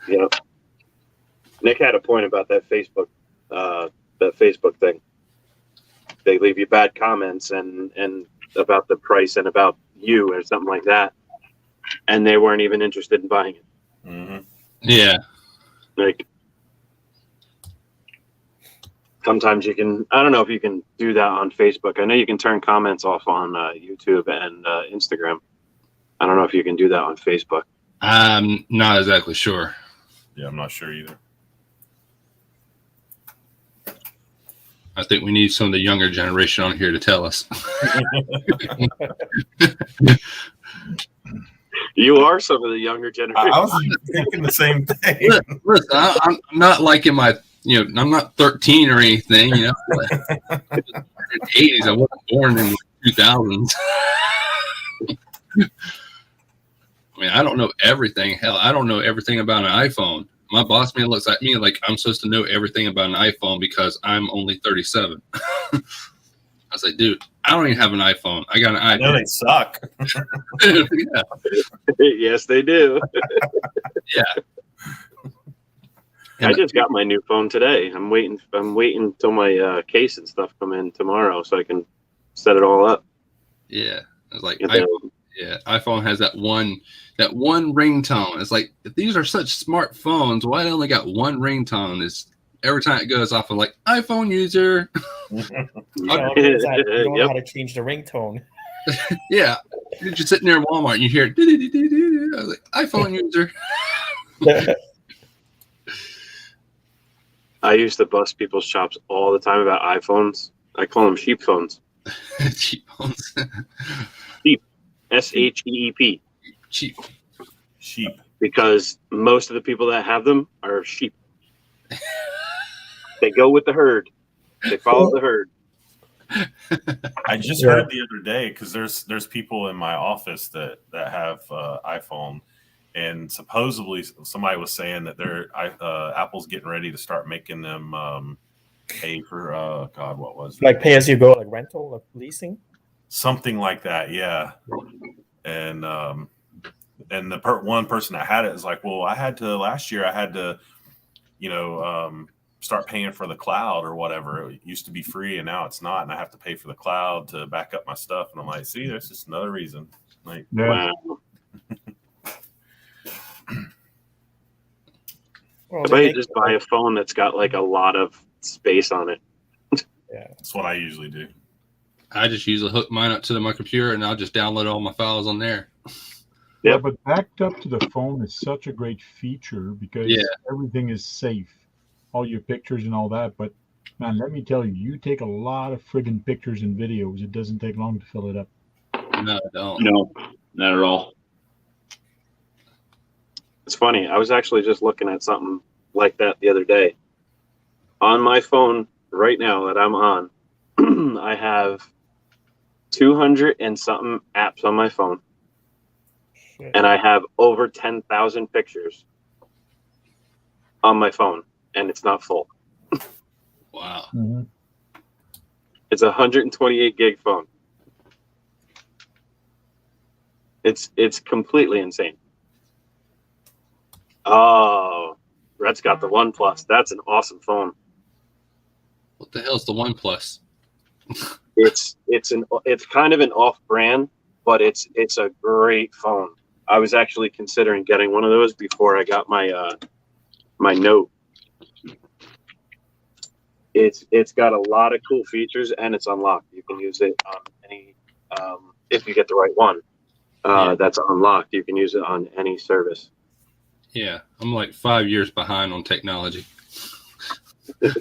Yeah. Nick had a point about that Facebook thing. They leave you bad comments and about the price and about you or something like that, and they weren't even interested in buying it. Mm-hmm. Yeah. Like, sometimes you can, I don't know if you can do that on Facebook. I know you can turn comments off on YouTube and Instagram. I don't know if you can do that on Facebook. I'm not exactly sure. Yeah, I'm not sure either. I think we need some of the younger generation on here to tell us. You are some of the younger generation. I was thinking the same thing. Listen, I'm not like in my, I'm not 13 or anything, In the 80s, I wasn't born in the 2000s. I mean, I don't know everything. Hell, I don't know everything about an iPhone. My boss man looks at me like I'm supposed to know everything about an iPhone because I'm only 37. I was like, dude, I don't even have an iPhone. I got an iPad. No, they suck. Yeah. Yes, they do. Yeah. I just got my new phone today. I'm waiting until my case and stuff come in tomorrow so I can set it all up. Yeah. I was like, You know, iPhone has that one ringtone. It's like, if these are such smart phones, why they only got one ringtone? Is every time it goes off, I'm like, iPhone user. You don't know how to change the ringtone. Yeah. You're just sitting there in Walmart and you hear it. I was like, iPhone user. I used to bust people's chops all the time about iPhones. I call them sheep phones. Cheap phones. SHEEP. Sheep. Because most of the people that have them are sheep. They go with the herd. They follow the herd. I just heard the other day because there's people in my office that have iPhone, and supposedly somebody was saying that Apple's getting ready to start making them pay for God, what was it? Like pay as you go, like rental, like leasing, something like that. Yeah, and the one person that had it is like, well, last year I had to, start paying for the cloud or whatever. It used to be free and now it's not, and I have to pay for the cloud to back up my stuff. And I'm like, see, there's just another reason. Like, Wow. well, How about you just buy a phone that's got like a lot of space on it? Yeah, that's what I usually do. I just usually hook mine up to my computer and I'll just download all my files on there. Yeah, but backed up to the phone is such a great feature because everything is safe, all your pictures and all that. But man, let me tell you, you take a lot of friggin' pictures and videos. It doesn't take long to fill it up. No, I don't. No, not at all. It's funny. I was actually just looking at something like that the other day. On my phone right now that I'm on, I have 200 and something apps on my phone. And I have over 10,000 pictures on my phone, and it's not full. Wow. Mm-hmm. It's a 128 gig phone. It's completely insane. Oh, Rhett's got the OnePlus. That's an awesome phone. What the hell's the OnePlus? It's kind of an off-brand, but it's a great phone. I was actually considering getting one of those before I got my my Note. It's got a lot of cool features and it's unlocked. You can use it on any if you get the right one. That's unlocked. You can use it on any service. Yeah, I'm like 5 years behind on technology. That's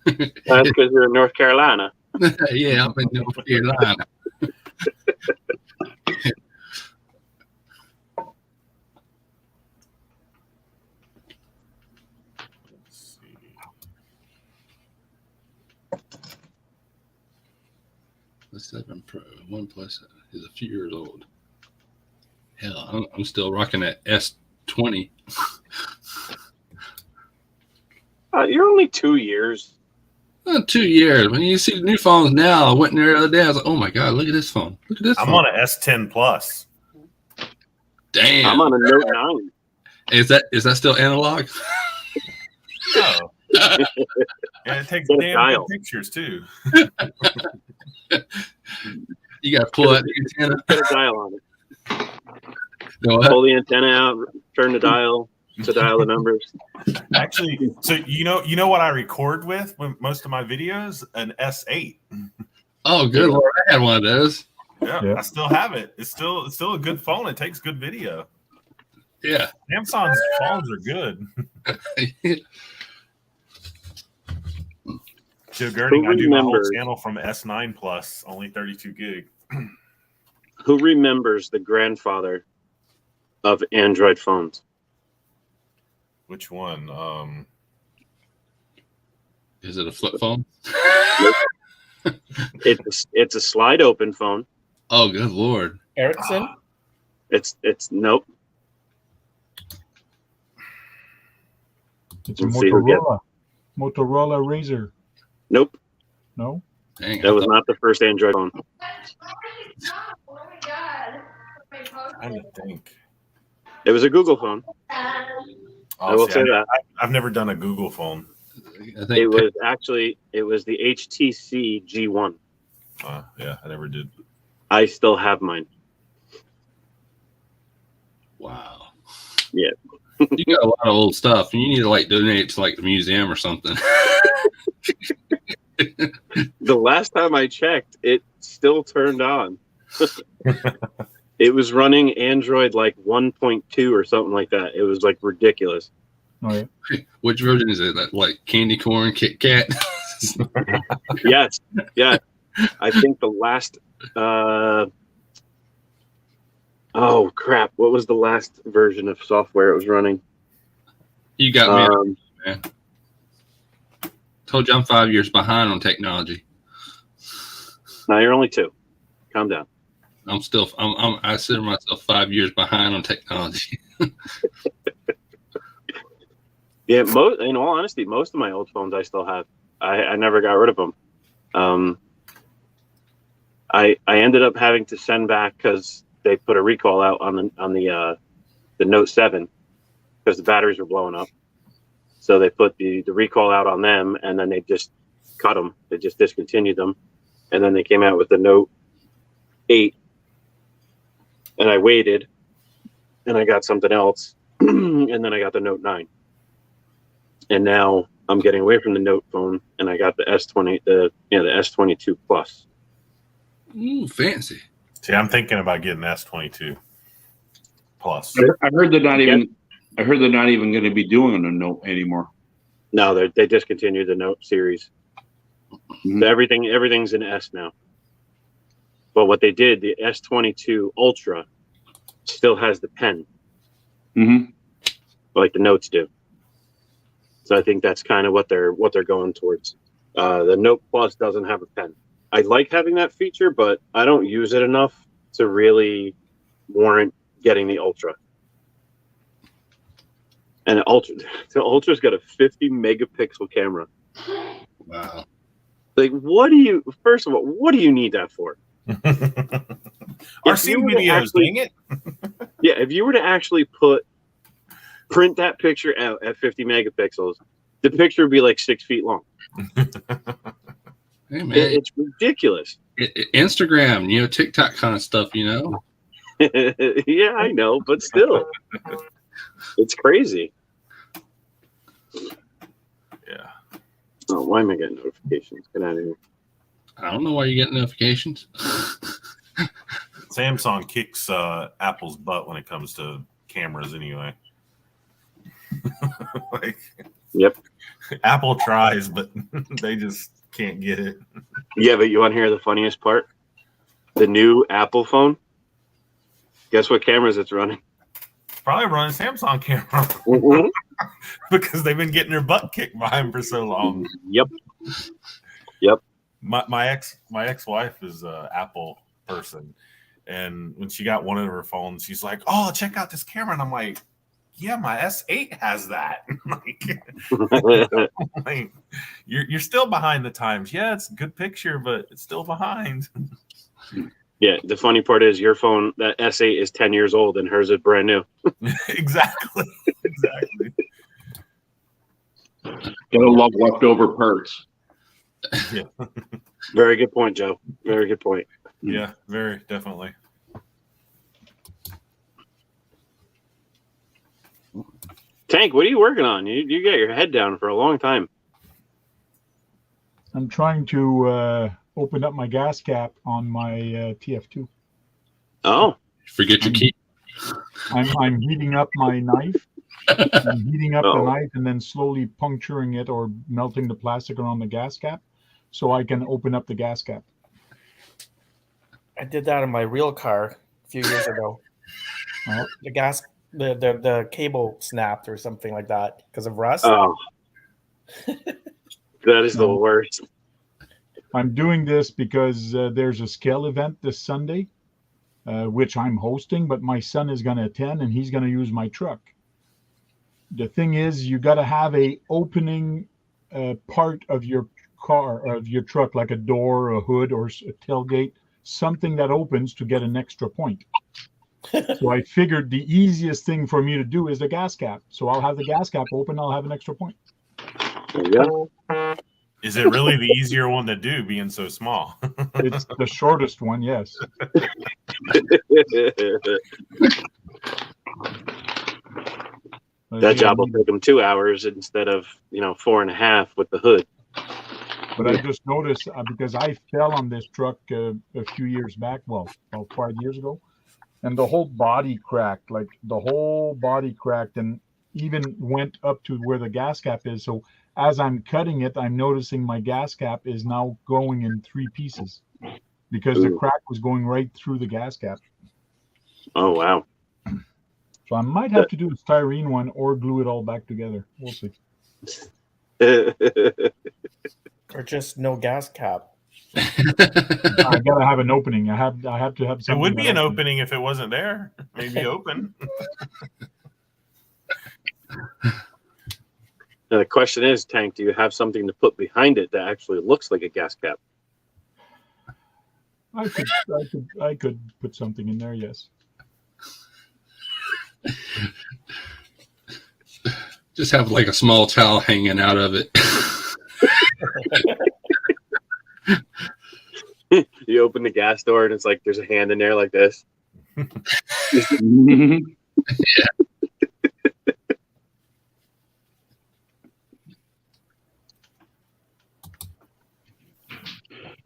because you're in North Carolina. Yeah, I'm in North Carolina. Let's see. Plus is a few years old. Hell, I'm still rocking that S20. You're only 2 years. 2 years. When you see the new phones now, I went in there the other day. I was like, "Oh my god, look at this phone! Look at this I'm phone!" on an S10 Plus. Damn. I'm on a Note 9. Is that still analog? Oh. And it takes Get a damn dial. good pictures too. You got to pull out the antenna. Put a dial on it. No, what? Pull the antenna out, turn the dial to dial the numbers. Actually, so you know what I record with when most of my videos? An S8. Oh, good lord! I had one of those. Yeah, I still have it. It's still a good phone. It takes good video. Yeah. Samsung's phones are good. Joe Girding, I do my whole channel from S9 Plus, only 32 gig. Who remembers the grandfather of Android phones? Which one? Is it a flip phone? It's a slide open phone. Oh, good lord! Ericsson. It's nope. It's a Let's see who gets- Motorola Razr. Nope. No? Dang, That was not the first Android phone. I don't think. It was a Google phone. I will say that. I've never done a Google phone. I think It was the HTC G1. Yeah, I never did. I still have mine. Wow. Yeah. You got a lot of old stuff, and you need to like donate it to like the museum or something. The last time I checked, it still turned on. It was running Android like 1.2 or something like that. It was like ridiculous. Oh, yeah. Which version is it? Like candy corn, Kit Kat? Yes. Yeah. I think the last oh crap. What was the last version of software it was running? You got me, man. Told you I'm 5 years behind on technology. Now you're only 2. Calm down. I consider myself 5 years behind on technology. Yeah, in all honesty, most of my old phones I still have. I never got rid of them. I ended up having to send back because they put a recall out on the Note 7 because the batteries were blowing up. So they put the recall out on them, and then they just cut them. They just discontinued them, and then they came out with the Note 8, and I waited, and I got something else, and then I got the Note 9, and now I'm getting away from the Note phone, and I got the S20, the S22 Plus. Ooh, fancy. See, I'm thinking about getting S22 Plus. I heard they're not even. I heard they're not even going to be doing a Note anymore. No, they discontinued the Note series. Mhm. Everything's in S now. But what they did, the S22 Ultra still has the pen, Mm-hmm. like the Notes do. So I think that's kind of what they're going towards. The Note Plus doesn't have a pen. I like having that feature, but I don't use it enough to really warrant getting the Ultra. And the Ultra's got a 50 megapixel camera. Wow. Like, first of all, what do you need that for? RC videos, dang it. Yeah, if you were to actually print that picture out at 50 megapixels, the picture would be like 6 feet long. Hey, man. It's ridiculous. Instagram, TikTok kind of stuff, Yeah, I know, but still. It's crazy. Yeah. Oh, why am I getting notifications? Get out of here. I don't know why you get notifications. Samsung kicks Apple's butt when it comes to cameras anyway. Yep. Apple tries, but they just can't get it. Yeah, but you want to hear the funniest part? The new Apple phone, guess what cameras it's running? Probably running Samsung camera Mm-hmm. because they've been getting their butt kicked by him for so long. Yep. My ex-wife is Apple person. And when she got one of her phones, she's like, "Oh, check out this camera." And I'm like, "Yeah, my S8 has that." like, you're still behind the times. Yeah, it's a good picture, but it's still behind. Yeah, the funny part is your phone, that S8 is 10 years old and hers is brand new. Exactly. Gotta love leftover parts. Yeah. Very good point, Joe. Very good point. Yeah, very definitely. Tank, what are you working on? You got your head down for a long time. I'm trying to open up my gas cap on my TF2. Oh, Forget your key. I'm heating up my knife. I'm heating up the Oh. knife and then slowly puncturing it or melting the plastic around the gas cap so I can open up the gas cap. I did that in my real car a few years ago. Oh. The cable snapped or something like that because of rust. oh. That is the worst. I'm doing this because there's a scale event this Sunday, which I'm hosting, but my son is going to attend and he's going to use my truck. The thing is, you got to have a opening part of your car, of your truck, like a door, a hood, or a tailgate, something that opens to get an extra point. So I figured the easiest thing for me to do is the gas cap. So I'll have the gas cap open, I'll have an extra point. There you go. Is it really the easier one to do, being so small? It's the shortest one, yes. That job will take them 2 hours instead of 4.5 with the hood. But I just noticed because I fell on this truck a few years back, well, about 5 years ago, and the whole body cracked, and even went up to where the gas cap is. So as I'm cutting it, I'm noticing my gas cap is now going in 3 pieces because the crack was going right through the gas cap. Oh, wow. So I might have to do a styrene one or glue it all back together. We'll see. Or just no gas cap. I gotta have an opening. I have to have It something. would be an opening if it wasn't there. Maybe open. Now the question is, Tank, do you have something to put behind it that actually looks like a gas cap? I could put something in there, yes. Just have like a small towel hanging out of it. You open the gas door and it's like there's a hand in there like this.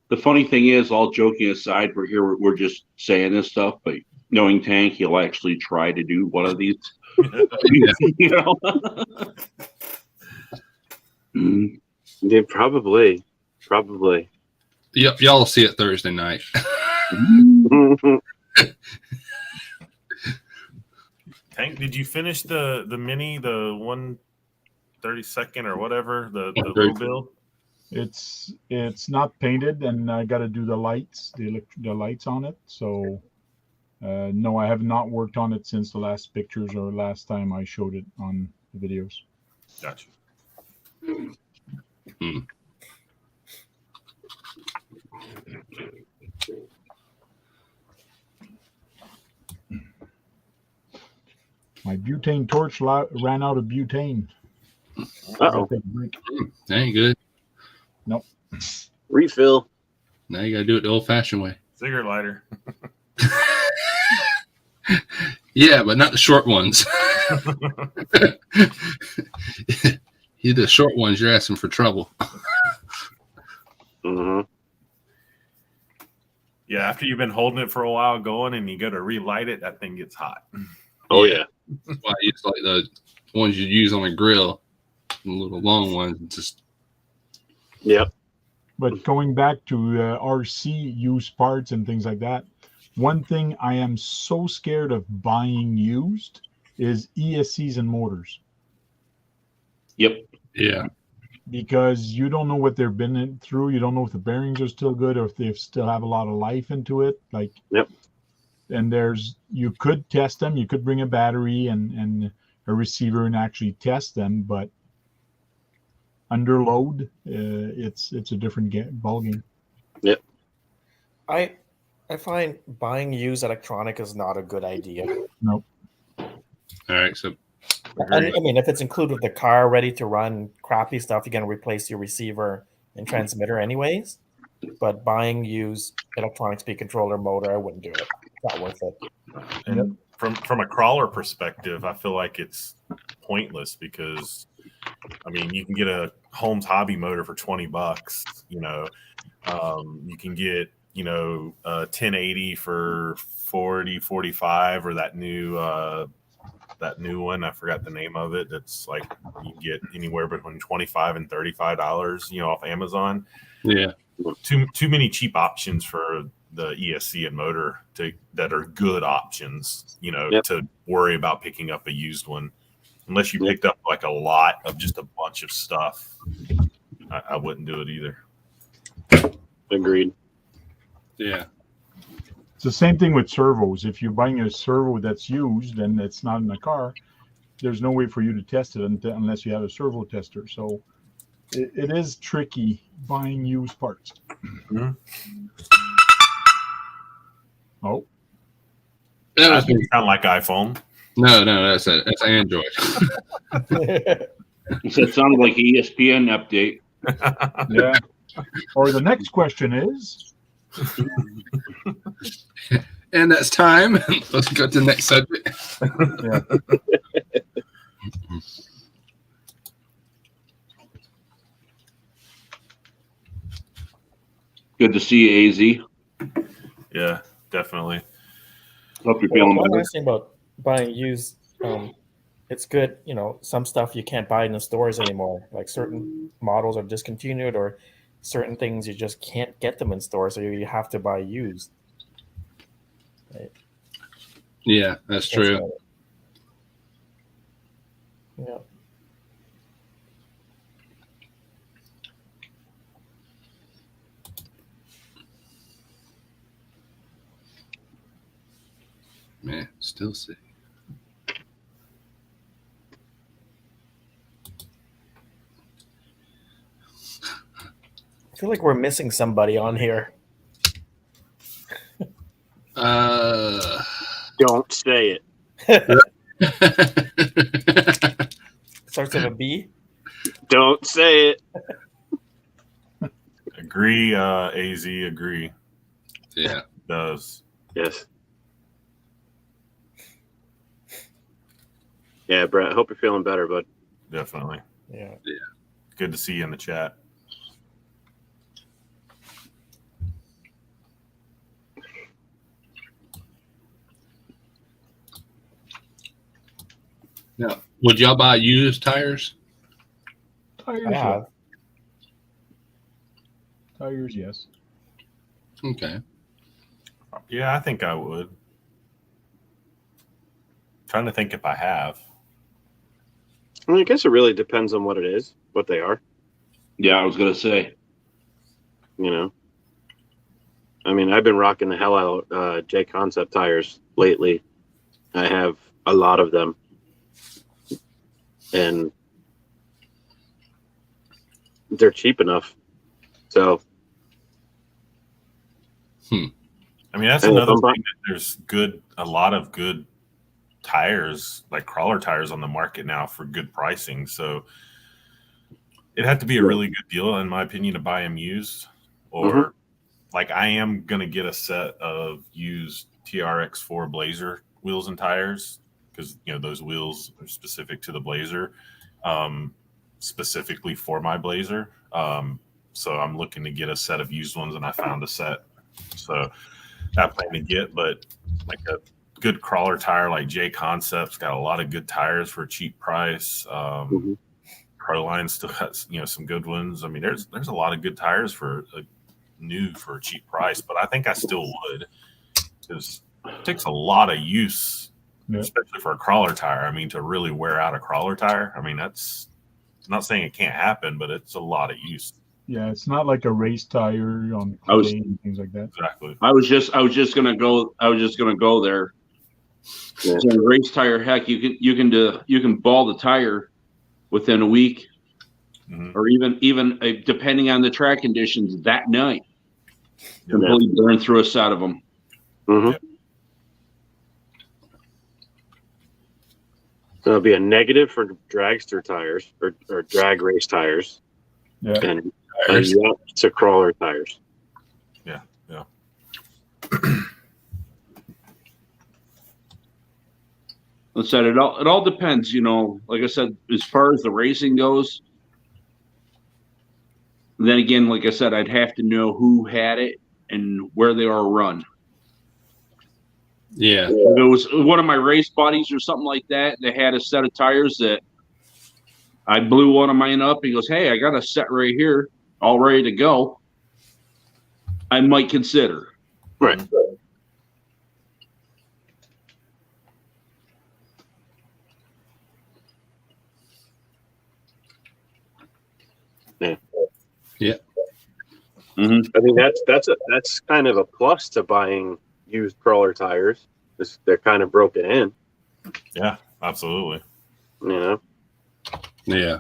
The funny thing is, all joking aside, we're just saying this stuff, but knowing Tank, he'll actually try to do one of these. You know? Yeah, probably. Yep, y'all will see it Thursday night. Tank, did you finish the mini, the 1/32 or whatever, the low build? It's not painted, and I got to do the lights, the lights on it. So no, I have not worked on it since the last pictures or last time I showed it on the videos. Gotcha. My butane torch ran out of butane. Uh-oh. That ain't good. Nope. Refill. Now you got to do it the old-fashioned way. Cigarette lighter. Yeah, but not the short ones. You the short ones, you're asking for trouble. Mm-hmm. Yeah, after you've been holding it for a while going and you go to relight it, that thing gets hot. Oh, yeah. That's why I use like the ones you use on a grill, the little long ones. Just Yep. But going back to RC used parts and things like that, one thing I am so scared of buying used is ESCs and motors. Yep. yeah. because you don't know what they've been through. You don't know if the bearings are still good or if they still have a lot of life into it. Like, Yep. And you could test them. You could bring a battery and a receiver and actually test them, but under load, it's a different ball game. Yep. I find buying used electronic is not a good idea. Nope. All right, so I mean, if it's included with the car, ready to run crappy stuff, you're gonna replace your receiver and transmitter anyways. But buying used electronic speed controller motor, I wouldn't do it. It's not worth it. And from a crawler perspective, I feel like it's pointless because, I mean, you can get a Holmes hobby motor for $20. You know, you can get a 1080 for 40, 45, or that new one. I forgot the name of it. That's like you can get anywhere between $25 and $35. Off Amazon. yeah, Too many cheap options for the ESC and motor that are good options, Yep. to worry about picking up a used one. Unless you picked up like a lot of just a bunch of stuff, I wouldn't do it either. Agreed. yeah. It's the same thing with servos. If you're buying a servo that's used and it's not in the car, there's no way for you to test it unless you have a servo tester. So it is tricky buying used parts. Mm-hmm. Oh, That That was doesn't sound like iPhone. no, that's Android. It sounded like ESPN update. yeah. Or the next question is, And that's time. Let's go to the next subject. Good to see you, AZ. Yeah, definitely. Hope you're feeling One better. nice thing about buying used, it's good. Some stuff you can't buy in the stores anymore. Like certain models are discontinued, or certain things you just can't get them in stores, so you have to buy used. Right? Yeah, that's true. About it. Yeah. Man, still sick. I feel like we're missing somebody on here. Don't say it. Starts with a B. Don't say it. Agree, AZ, agree. Yeah. Does. Yes. Yeah, Brett. Hope you're feeling better, bud. Definitely. Yeah. Good to see you in the chat. Now, would y'all buy used tires? tires, I have. Tires, yes. Okay. Yeah, I think I would. Trying to think if I have. I mean, I guess it really depends on what it is, what they are. Yeah, I was gonna say. I mean, I've been rocking the hell out J Concept tires lately. I have a lot of them, and they're cheap enough. So, I mean, that's Hey, another if I'm thing that there's a lot of good tires, like crawler tires on the market now for good pricing. So it'd have to be a really good deal, in my opinion, to buy them used. Or like I am going to get a set of used TRX4 Blazer wheels and tires because, those wheels are specific to the Blazer, specifically for my Blazer. So I'm looking to get a set of used ones, and I found a set. So I plan to get, but like a good crawler tire like J Concept's got a lot of good tires for a cheap price. Proline still has some good ones. I mean, there's a lot of good tires for new for a cheap price, but I think I still would because it takes a lot of use, especially for a crawler tire. I mean, to really wear out a crawler tire. I mean, that's not saying it can't happen, but it's a lot of use. Yeah, it's not like a race tire on I was- clay and things like that. Exactly. I was just gonna go there. Yeah. So a race tire, heck, you can ball the tire within a week, Mhm. or even depending on the track conditions that night. Yeah. Completely burn through a set of them. Mm-hmm. Yeah. So it'll be a negative for dragster tires or drag race tires, Yeah. and a Tires. yes to crawler tires. I said it all depends, like I said, as far as the racing goes. Then again, like I said, I'd have to know who had it and where they are run. Yeah. If it was one of my race buddies or something like that, they had a set of tires that I blew one of mine up. He goes, "Hey, I got a set right here, all ready to go." I might consider. Right. Mm-hmm. I think that's kind of a plus to buying used crawler tires. They're kind of broken in, Yeah, absolutely. you know. Yeah.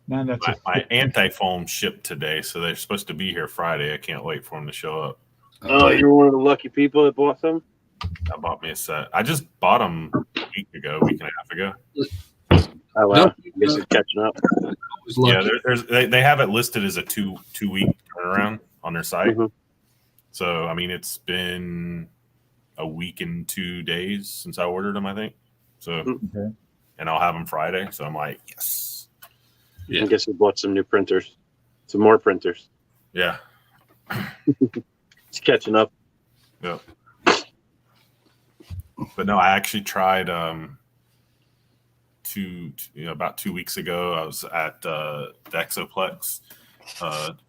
Man, that's My anti-foam shipped today, so they're supposed to be here Friday. I can't wait for them to show up. Oh, you were one of the lucky people that bought some? I bought me a set. I just bought them a week and a half ago. Oh, wow. No. I guess it's catching up. Was lucky. Yeah, they have it listed as a two week turnaround on their site. Mhm. So I mean, it's been a week and 2 days since I ordered them, I think. So, Okay. and I'll have them Friday. So I'm like, yes, Yeah. I guess we bought some new printers, some more printers. yeah, It's catching up. yeah. But no, I actually tried. About 2 weeks ago, I was at the Exoplex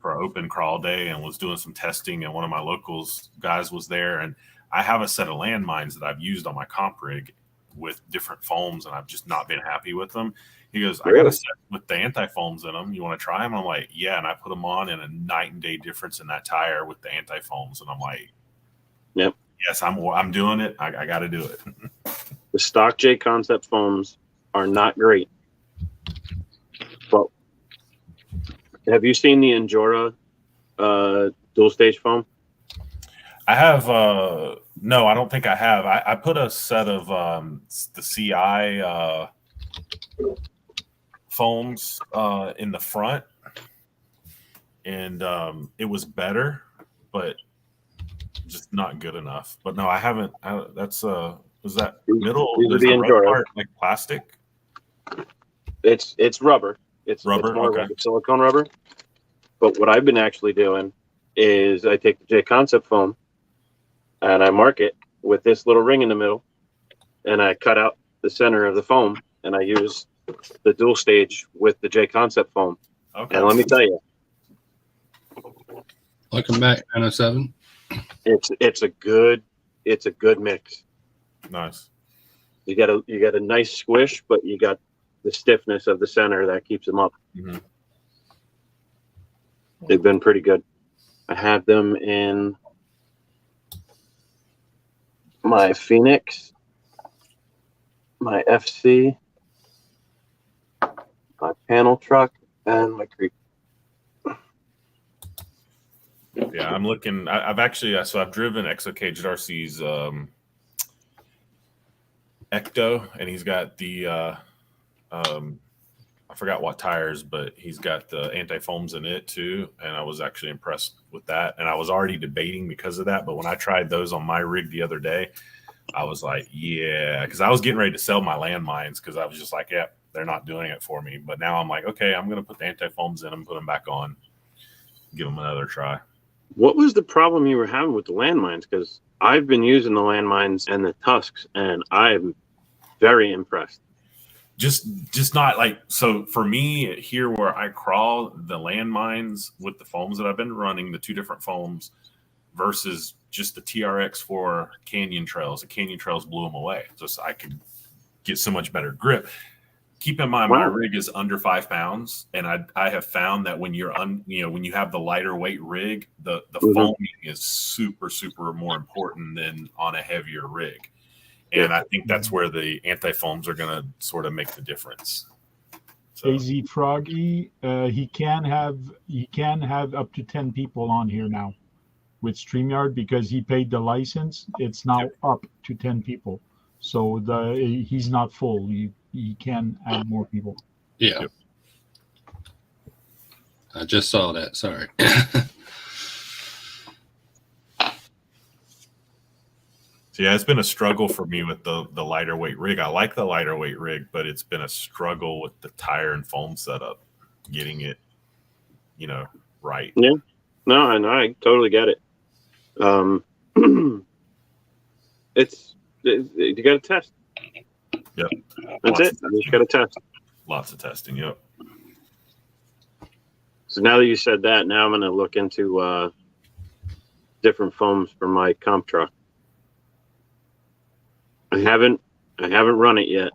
for open crawl day and was doing some testing, and one of my locals guys was there, and I have a set of landmines that I've used on my comp rig with different foams, and I've just not been happy with them. He goes, I got a set with the anti-foams in them. You want to try them? I'm like, yeah. And I put them on, and a night and day difference in that tire with the anti-foams. And I'm like, Yep. Yes, I'm doing it. I got to do it. The stock J Concept foams are not great. But have you seen the Endura dual stage foam? I have no, I don't think I have. I put a set of the CI foams in the front, and it was better, but just not good enough. But no, I haven't. That's was that middle? These are Is the the rubber Endura. part like plastic? It's rubber. It's Rubber, more okay. like silicone rubber. But what I've been actually doing is I take the J Concept foam and I mark it with this little ring in the middle, and I cut out the center of the foam, and I use the dual stage with the J Concept foam. Okay. And let me tell you, Welcome back, 907. it's a good mix. Nice. You got a nice squish, but you got the stiffness of the center that keeps them up. Mhm. They've been pretty good. I have them in my Phoenix, my FC, my panel truck, and my Creek. Yeah, I'm looking. I've actually so I've driven Exocaged RC's Ecto, and he's got the I forgot what tires, but he's got the anti-foams in it too, and I was actually impressed with that. And I was already debating because of that, but when I tried those on my rig the other day, I was like, yeah, because I was getting ready to sell my landmines because I was just like, yeah, they're not doing it for me. But now I'm like, okay, I'm gonna put the anti-foams in them, put them back on, give them another try. What was the problem you were having with the landmines? Because I've been using the landmines and the tusks, and I'm very impressed. Just not like, so for me here where I crawl, the landmines with the foams that I've been running, the two different foams versus just the TRX4 Canyon Trails. The Canyon Trails blew them away. Just I could get so much better grip. Keep in mind, my rig is under 5 pounds, and I have found that when you're when you have the lighter weight rig, the foaming is super more important than on a heavier rig. And I think that's where the anti-foams are going to sort of make the difference. So. AZ Froggy, he can have up to 10 people on here now with StreamYard because he paid the license. It's now up to 10 people, so he's not full. He can add more people. Yeah, I just saw that. Sorry. Yeah, it's been a struggle for me with the lighter weight rig. I like the lighter weight rig, but it's been a struggle with the tire and foam setup, getting it, right. Yeah, no, I totally get it. You got to test. Yep, that's it. You just got to test. Lots of testing. Yep. So now that you said that, now I'm going to look into different foams for my comp truck. I haven't run it yet,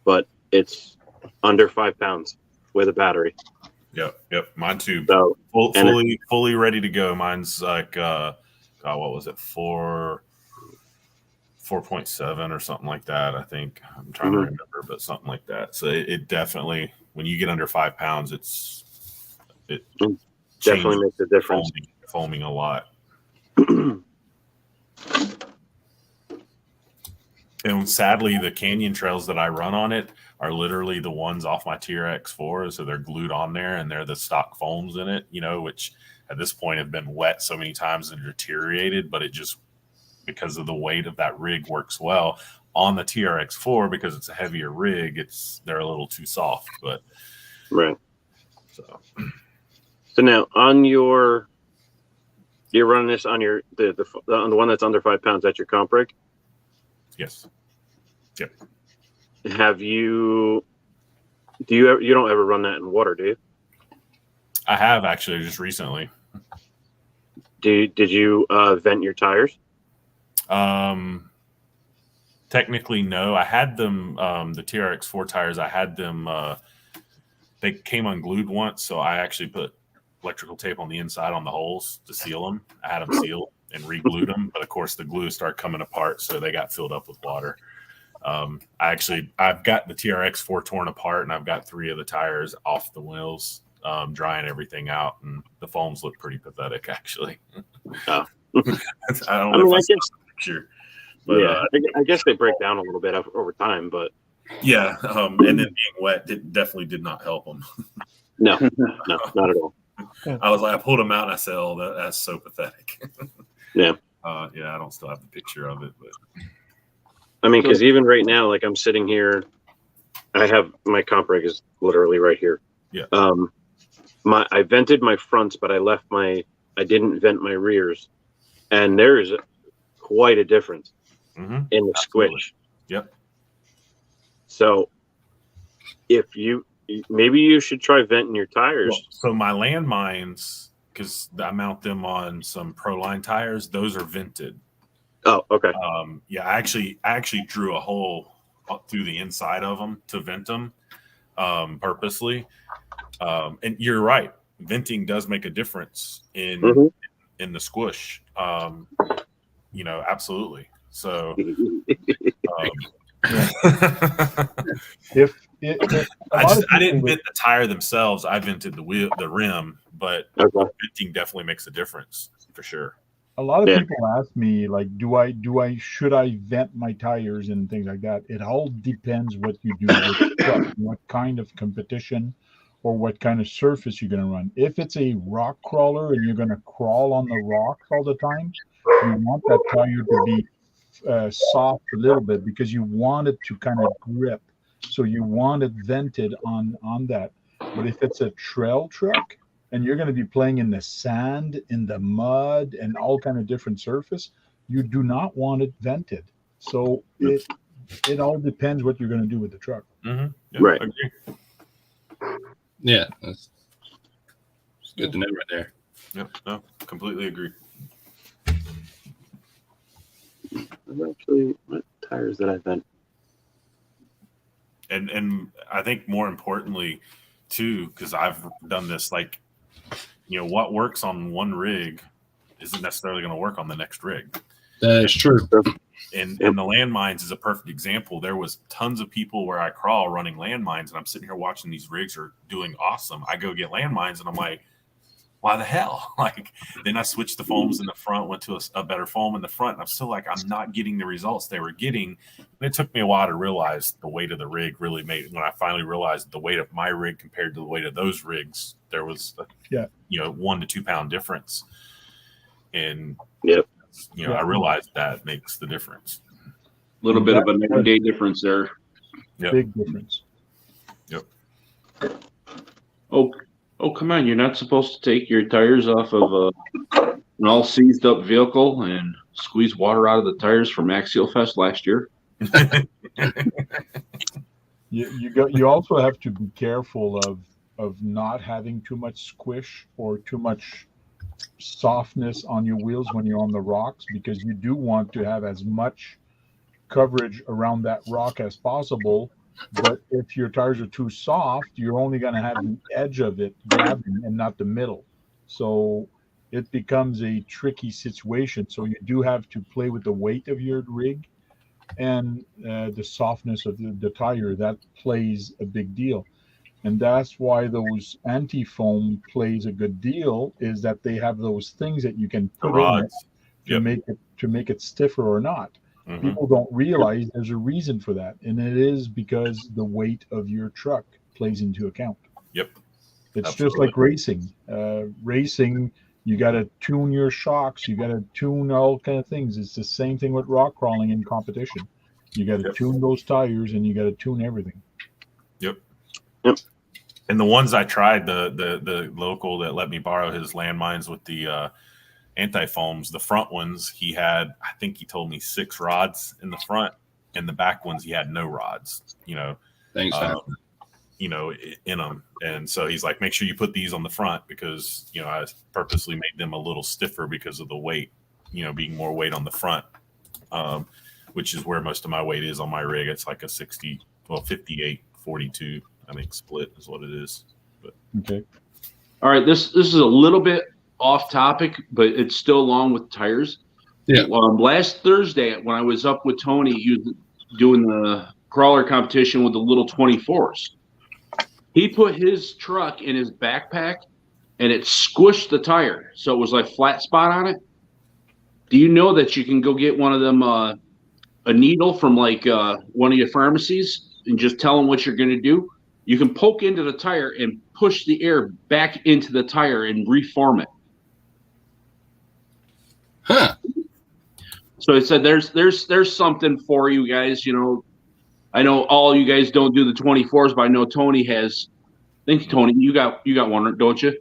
but it's under 5 pounds with a battery. Yep. Mine too. So, fully ready to go. Mine's like, what was it? 4.7 or something like that. I think I'm trying to remember, but something like that. So it definitely, when you get under 5 pounds, it definitely makes a difference. Foaming a lot. And sadly, the Canyon Trails that I run on it are literally the ones off my TRX4. So they're glued on there, and they're the stock foams in it, which at this point have been wet so many times and deteriorated. But it just, because of the weight of that rig, works well. On the TRX4, because it's a heavier rig, they're a little too soft. But right. So now on you're running this on your on the one that's under 5 pounds. That's your comp rig. Yes. Yep. You don't ever run that in water, do you? I have actually just recently. Did you vent your tires? Technically, no. I had them, the TRX4 tires, I had them, they came unglued once, so I actually put electrical tape on the inside on the holes to seal them. I had them sealed and re-glued them, but of course the glue started coming apart, so they got filled up with water. I've got the TRX4 torn apart, and I've got 3 of the tires off the wheels, drying everything out, and the foams look pretty pathetic, actually. Oh. I don't know if I saw the picture, but yeah, I guess they break down a little bit over time, but yeah, and then being wet definitely did not help them. No, not at all. I was like, I pulled them out, and I said, "Oh, that's so pathetic." Yeah. I don't still have the picture of it, but I mean, because even right now, like I'm sitting here, I have my comp rig is literally right here. Yeah. I vented my fronts, but I didn't vent my rears, and there is quite a difference in the squish. Yep. So, maybe you should try venting your tires. Well, so my landmines, because I mount them on some Proline tires, those are vented. Oh, okay. Yeah, I actually drew a hole through the inside of them to vent them purposely. And you're right, venting does make a difference in the squish. Absolutely. So, I didn't vent the tire themselves. I vented the rim, but venting definitely makes a difference for sure. A lot of people ask me, like, should I vent my tires and things like that? It all depends what you do with the truck, what kind of competition or what kind of surface you're going to run. If it's a rock crawler and you're going to crawl on the rocks all the time, you want that tire to be soft a little bit because you want it to kind of grip. So you want it vented on that. But if it's a trail truck and you're going to be playing in the sand, in the mud, and all kind of different surface, you do not want it vented. So it all depends what you're going to do with the truck. Yeah, right. Agree. Yeah, that's good to know right there. Yep. No, completely agree. what tires did I vent? And I think more importantly, too, because I've done this, like, what works on one rig isn't necessarily going to work on the next rig. That is true. And the landmines is a perfect example. There was tons of people where I crawl running landmines, and I'm sitting here watching these rigs are doing awesome. I go get landmines, and I'm like, why the hell? Like, then I switched the foams in the front, went to a better foam in the front, and I'm still like, I'm not getting the results they were getting. And it took me a while to realize the weight of the rig really made. When I finally realized the weight of my rig compared to the weight of those rigs, there was a 1 to 2 pound difference. And I realized that makes the difference. A little bit of a night and day difference there. Yep. Big difference. Yep. Oh, come on. You're not supposed to take your tires off of an all seized up vehicle and squeeze water out of the tires from Axial Fest last year. You also have to be careful of not having too much squish or too much softness on your wheels when you're on the rocks, because you do want to have as much coverage around that rock as possible. But if your tires are too soft, you're only going to have the edge of it grabbing and not the middle. So it becomes a tricky situation. So you do have to play with the weight of your rig and the softness of the tire. That plays a big deal. And that's why those anti-foam plays a good deal, is that they have those things that you can put in it to make it stiffer or not. Mm-hmm. People don't realize there's a reason for that, and it is because the weight of your truck plays into account. Yep. It's Absolutely. Just like racing. Racing, you got to tune your shocks, you got to tune all kind of things. It's the same thing with rock crawling in competition. You got to tune those tires, and you got to tune everything. Yep. And the ones I tried, the local that let me borrow his landmines with the anti-foams, the front ones, he had, I think he told me 6 rods in the front, and the back ones he had no rods, Thanks, in them. And so he's like, make sure you put these on the front, because, I purposely made them a little stiffer because of the weight, being more weight on the front, which is where most of my weight is on my rig. It's like a 58-42. I think split is what it is. But okay. All right. This is a little bit off topic, but it's still along with tires. Yeah. Last Thursday, when I was up with Tony, doing the crawler competition with the little 24s, he put his truck in his backpack and it squished the tire, so it was like flat spot on it. Do you know that you can go get one of them, a needle from like one of your pharmacies, and just tell them what you're going to do? You can poke into the tire and push the air back into the tire and reform it. Huh. So I said, there's something for you guys. I know all you guys don't do the 24s, but I know Tony has. I think Tony, you got one, don't you?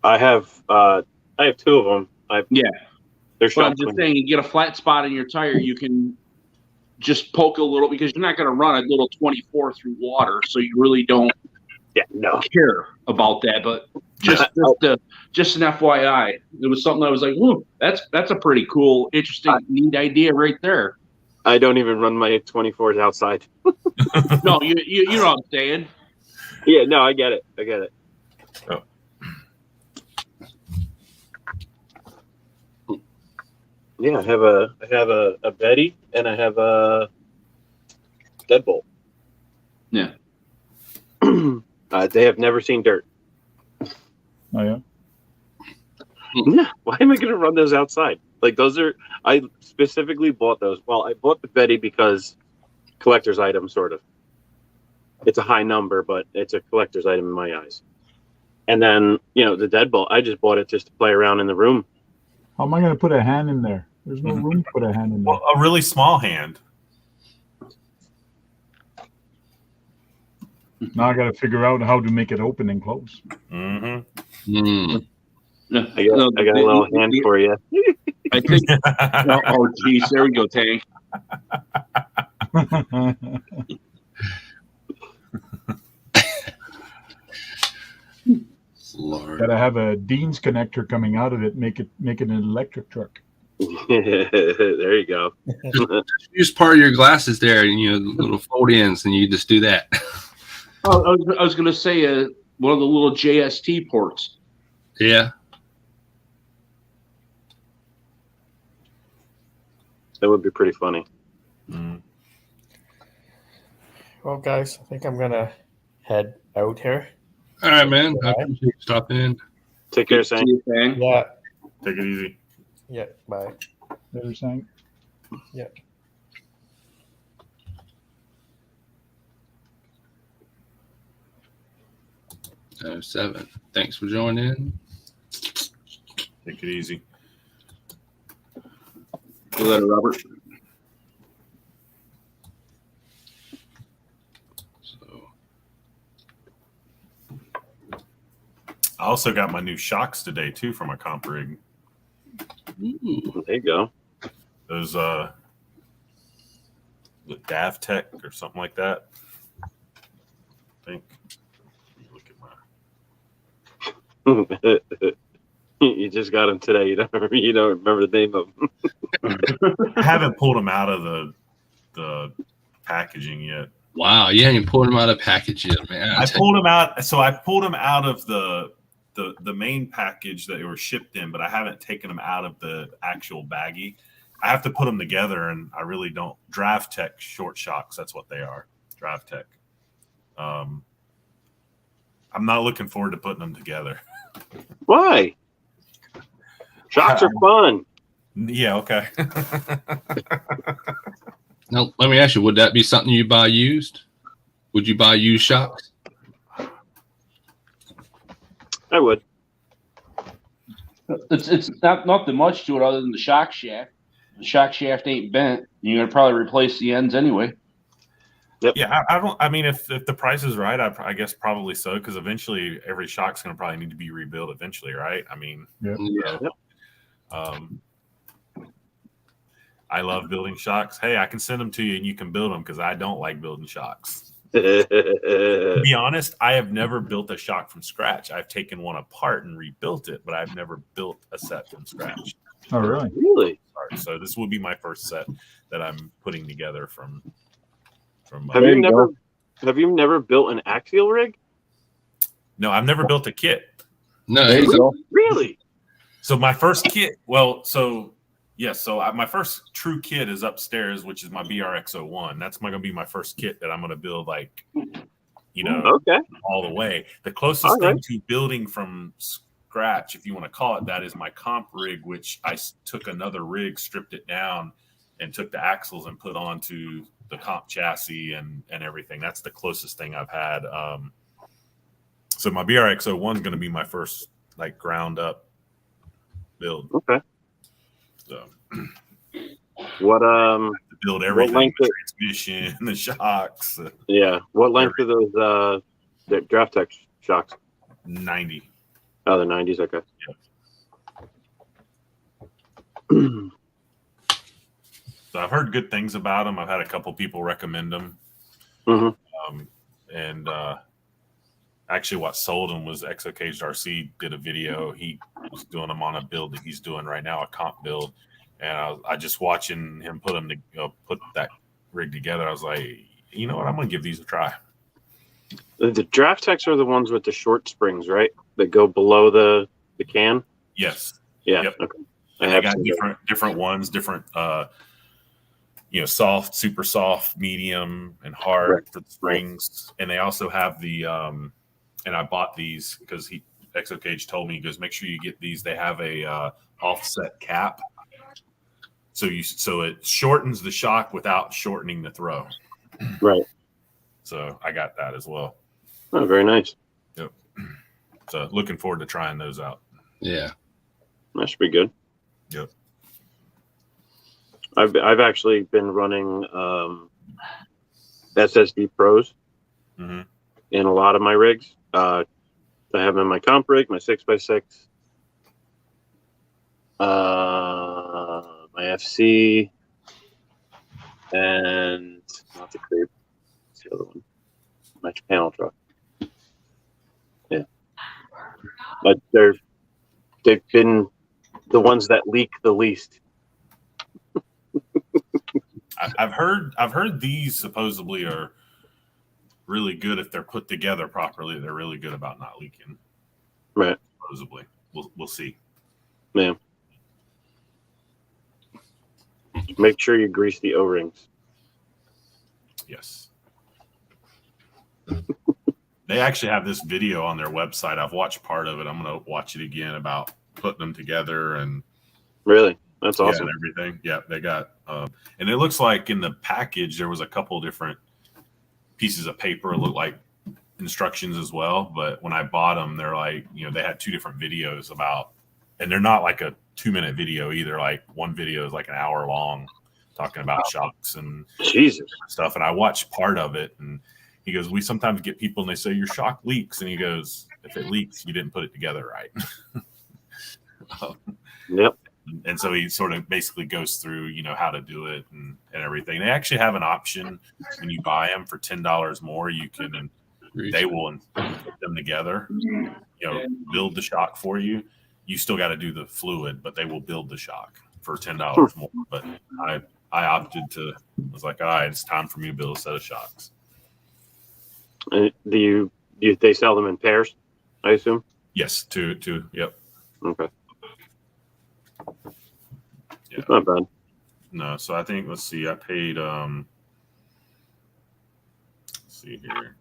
I have 2 of them. They're I'm just saying, you get a flat spot in your tire, you can just poke a little, because you're not going to run a little 24 through water, so you really don't care about that. But just an FYI, it was something I was like, "Ooh, that's a pretty cool, interesting, neat idea right there." I don't even run my 24s outside. No, you know what I'm saying? Yeah, no, I get it. Oh. Yeah, I have a Betty, and I have a Deadbolt. Yeah. They have never seen dirt. Oh yeah. Yeah. Why am I going to run those outside? Like, I specifically bought those. Well, I bought the Betty because collector's item, sort of. It's a high number, but it's a collector's item in my eyes. And then, the Deadbolt, I just bought it just to play around in the room. How am I going to put a hand in there? There's no room to put a hand in there. Well, a really small hand. Now I got to figure out how to make it open and close. Mm-hmm. Mm. I got a little hand for you. I think. Oh, geez, there we go, Tank. Lord. Got to have a Dean's connector coming out of it, make it an electric truck. There you go. Use part of your glasses there, and little fold ins, and you just do that. Oh, I was going to say one of the little JST ports. Yeah. That would be pretty funny. Mm. Well, guys, I think I'm gonna head out here. All right, man. I appreciate you stopping in. Take care, Sam. Yeah. Take it easy. Yeah. Bye. Better saying. Yeah. Seven. Thanks for joining in. Take it easy. See you later, Robert. I also got my new shocks today too for my comp rig. Ooh. There you go. Those the Dav Tech or something like that. I think. Look at my. You just got them today. You don't remember the name of them. I haven't pulled them out of the packaging yet. Wow, you ain't pulled them out of package yet, man. I pulled them out. So I pulled them out of the main package that they were shipped in, but I haven't taken them out of the actual baggie. I have to put them together, and I really don't. Draft Tech short shocks. That's what they are. Draft Tech. I'm not looking forward to putting them together. Why? Shocks are fun. Yeah. Okay. Now, let me ask you: would that be something you buy used? Would you buy used shocks? I would. It's not nothing much to it other than the shock shaft. The shock shaft ain't bent. You're gonna probably replace the ends anyway. Yep. Yeah. I don't. I mean, if the price is right, I guess probably so. Because eventually, every shock's going to probably need to be rebuilt. Eventually, right? I mean. Yeah. So, I love building shocks. Hey, I can send them to you, and you can build them because I don't like building shocks. To be honest, I have never built a shock from scratch. I've taken one apart and rebuilt it, but I've never built a set from scratch. Oh, really? Really? So this will be my first set that I'm putting together from. Have you never built an axial rig? No, I've never built a kit. No, There you go. Really? So my first kit, my first true kit is upstairs, which is my BRX01. That's going to be my first kit that I'm going to build, like, Okay. all the way. The closest thing to building from scratch, if you want to call it that, is my comp rig, which I took another rig, stripped it down, and took the axles and put onto the comp chassis and everything. That's the closest thing I've had. So my BRX01 is going to be my first, like, ground up build. Okay. So what build everything, length the transmission, the shocks. Yeah. What length are those the Draft Tech shocks? 90. Oh, the 90s. Okay. Yep. So I've heard good things about them. I've had a couple people recommend them. Mm-hmm. Actually, what sold them was Exocaged RC did a video. He was doing them on a build that he's doing right now, a comp build. And I just watching him put that rig together. I was like, you know what? I'm going to give these a try. The Draft Techs are the ones with the short springs, right? That go below the can. Yes. Yeah. Yep. Okay. And they got different ones, different, soft, super soft, medium, and hard for the springs. And they also have the, and I bought these because Exocage told me, he goes, make sure you get these. They have a offset cap. So it shortens the shock without shortening the throw. Right. So I got that as well. Oh, very nice. Yep. So looking forward to trying those out. Yeah. That should be good. Yep. I've actually been running SSD Pros Mm-hmm. in a lot of my rigs. I have them in my comp rig, my 6x6, my FC, and not the creep. What's the other one? My panel truck. Yeah, but they've been the ones that leak the least I've heard these supposedly are really good if they're put together properly. They're really good about not leaking. Right. Supposedly, we'll see. Yeah. Make sure you grease the O-rings. Yes. They actually have this video on their website. I've watched part of it. I'm going to watch it again about putting them together and Really, that's awesome. and everything. Yeah, they got, and it looks like in the package there was a couple different pieces of paper. It looked like instructions as well. But when I bought them, they're like, they had two different videos about, and they're not like a 2-minute video either. Like one video is like an hour long, talking about shocks and Jesus stuff. And I watched part of it, and he goes, we sometimes get people and they say your shock leaks, and he goes, if it leaks, you didn't put it together right. Yep. And so he sort of basically goes through, how to do it and everything. They actually have an option when you buy them for $10 more. You can, they will put them together, build the shock for you. You still got to do the fluid, but they will build the shock for $10 more. But I opted to, was like, all right, it's time for me to build a set of shocks. Do they sell them in pairs, I assume? Yes, two. Yep. Okay. Yeah. It's not bad. No, so I think, let's see, I paid, let's see here.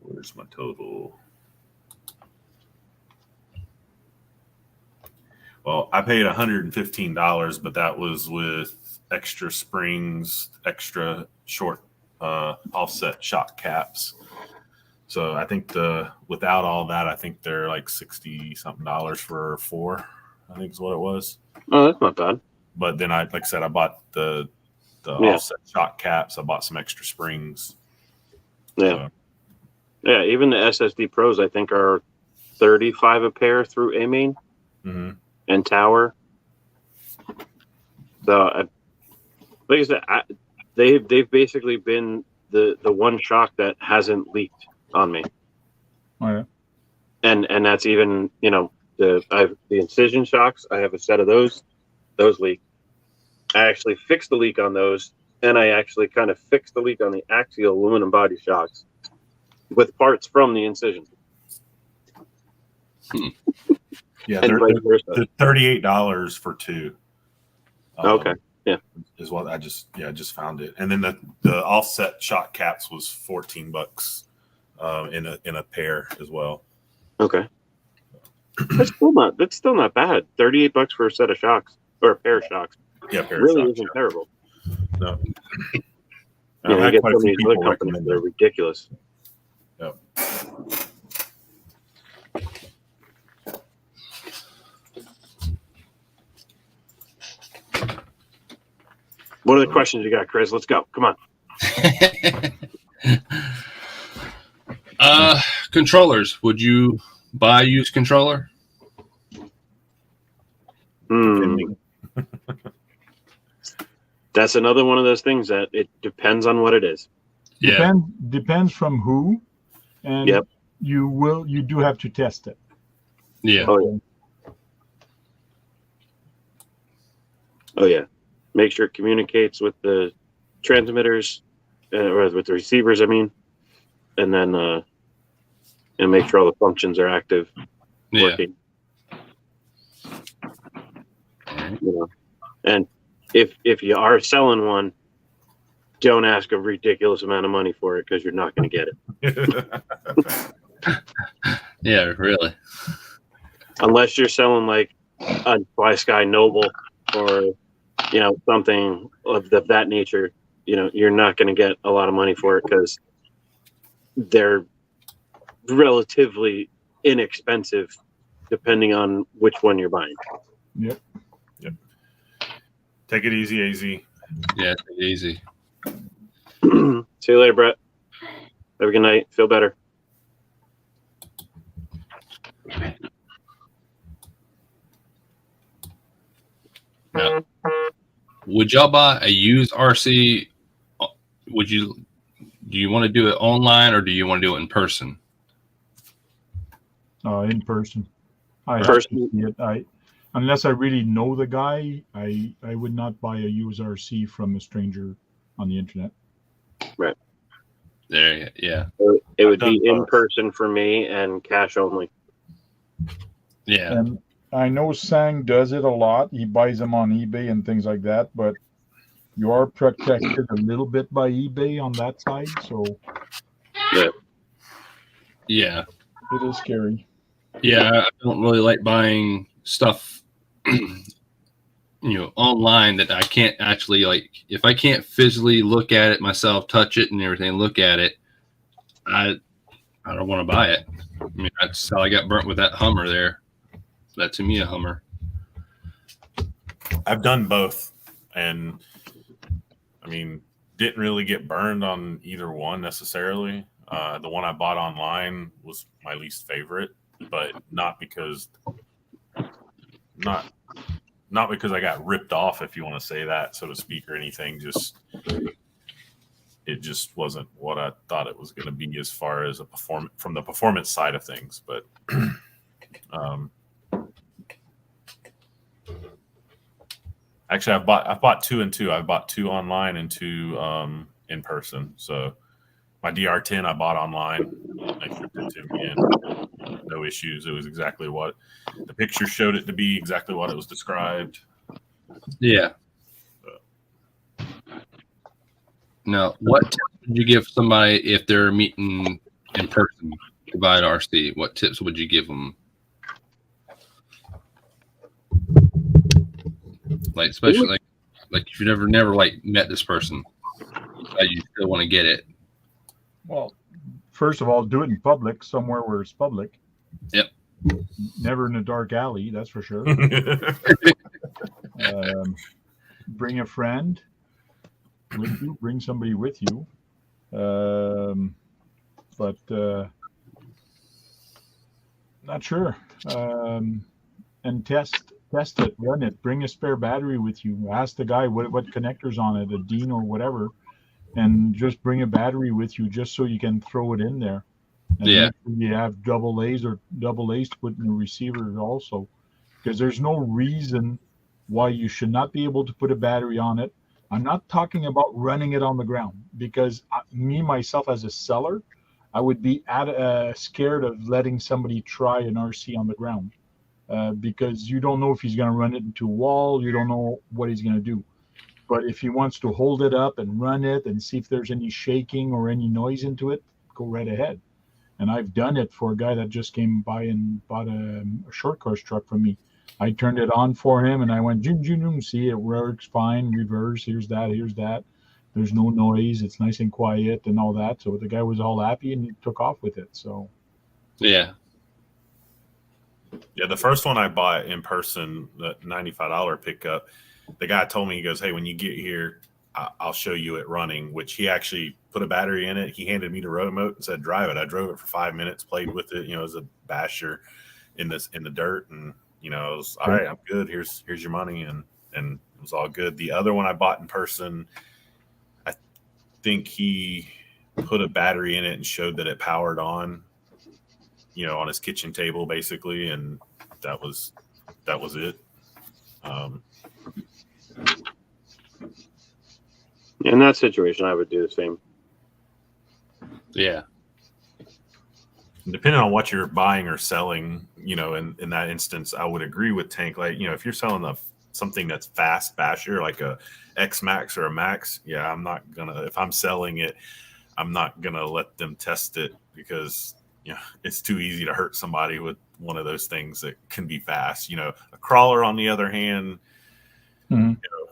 Where's my total? Well, I paid $115, but that was with extra springs, extra short offset shock caps. So I think without all that, I think they're like $60-something for 4, I think is what it was. Oh, that's not bad. But then like I said, I bought the offset shock caps. I bought some extra springs. Yeah. Yeah, even the SSD Pros, I think, are $35 a pair through A-Main and Tower. So, like I said, they've basically been the one shock that hasn't leaked on me. Oh, yeah. And that's even, the incision shocks. I have a set of those. Those leak. I actually fixed the leak on those, and I actually kind of fixed the leak on the axial aluminum body shocks with parts from the incision. Yeah, and vice versa. they're $38 for 2. Okay. Yeah. Is what I just found it. And then the offset shock caps was $14 in a pair as well. Okay. That's still not bad. $38 for a set of shocks or a pair of shocks. Yeah, pair really of shocks, isn't terrible. No. You get some of these other companies that are ridiculous. Yep. What are the questions you got, Chris? Let's go. Come on. Controllers. Would you buy a used controller? That's another one of those things that it depends on what it is. Yeah. Depends from who, and you do have to test it. Yeah. Oh yeah. Make sure it communicates with the transmitters, or with the receivers, I mean, and then and make sure all the functions are active, working. And if you are selling one, don't ask a ridiculous amount of money for it, because you're not going to get it. Yeah, really. Unless you're selling like a Sky Noble or something of that nature, you're not going to get a lot of money for it, because they're relatively inexpensive depending on which one you're buying. Yep. Take it easy, AZ. Yeah, take it easy. See you later, Brett. Have a good night. Feel better. Yeah. Would y'all buy a used RC? Do you want to do it online, or do you want to do it in person? In person. unless I really know the guy, I would not buy a used RC from a stranger on the internet. There, yeah, It would I've be done in both. person for me and cash only. yeah. And I know Sang does it a lot. He buys them on eBay and things like that, but you are protected a little bit by eBay on that side, so Yeah. it is scary. Yeah, I don't really like buying stuff, online that I can't actually like. If I can't physically look at it myself, touch it and everything, look at it, I don't want to buy it. I mean, that's how I got burnt with that Hummer there. That to me a Hummer. I've done both, and I mean, didn't really get burned on either one necessarily. The one I bought online was my least favorite, but not because I got ripped off, if you want to say that, so to speak, or anything. Just it just wasn't what I thought it was going to be as far as from the performance side of things. But actually, I've bought two and two. I've bought two online and two in person. So my DR10 I bought online. They shipped it to me, and no issues. It was exactly what the picture showed it to be. Exactly what it was described. Yeah. Now, what tips would you give somebody if they're meeting in person to buy an RC? What tips would you give them? Like, especially like if you never like met this person, you still want to get it. Well, first of all, do it in public, somewhere where it's public. Yep. Never in a dark alley, that's for sure. Bring a friend with you. Bring somebody with you. But not sure. And test it, run it. Bring a spare battery with you. Ask the guy what connectors on it, a Dean or whatever, and just bring a battery with you just so you can throw it in there. And Yeah. you have double A's to put in the receiver also, because there's no reason why you should not be able to put a battery on it. I'm not talking about running it on the ground, because myself as a seller, I would be scared of letting somebody try an RC on the ground, because you don't know if he's going to run it into a wall. You don't know what he's going to do. But if he wants to hold it up and run it and see if there's any shaking or any noise into it, go right ahead. And I've done it for a guy that just came by and bought a short course truck from me. I turned it on for him and I went, see, it works fine. Reverse, here's that. There's no noise. It's nice and quiet and all that. So the guy was all happy and he took off with it. So, yeah. Yeah, the first one I bought in person, the $95 pickup, the guy told me, he goes, hey, when you get here, I'll show you it running, which he actually put a battery in it. He handed me the remote and said, drive it. I drove it for 5 minutes, played with it, as a basher in the dirt. And, I was, all right, I'm good. Here's your money. And it was all good. The other one I bought in person, I think he put a battery in it and showed that it powered on, on his kitchen table basically. And that was it. In that situation, I would do the same. Yeah. Depending on what you're buying or selling, in that instance, I would agree with Tank. Like, if you're selling something that's fast basher, like a X Max or a Max, yeah, I'm not gonna. If I'm selling it, I'm not gonna let them test it, because it's too easy to hurt somebody with one of those things that can be fast. A crawler, on the other hand,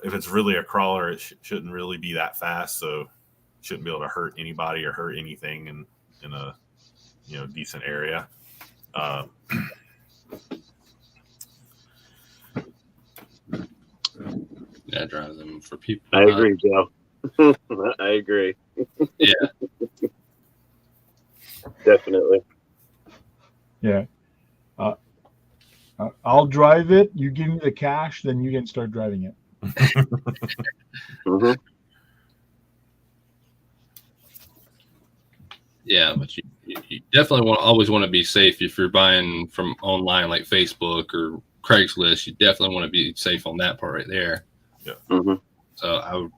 if it's really a crawler, it shouldn't really be that fast, so shouldn't be able to hurt anybody or hurt anything in a decent area. Yeah, drive them for people. I agree, Joe. I agree. Yeah. Definitely. Yeah. I'll drive it. You give me the cash, then you can start driving it. Mm-hmm. Yeah, but you definitely always want to be safe if you're buying from online, like Facebook or Craigslist, you definitely want to be safe on that part right there. Yeah. Mm-hmm. So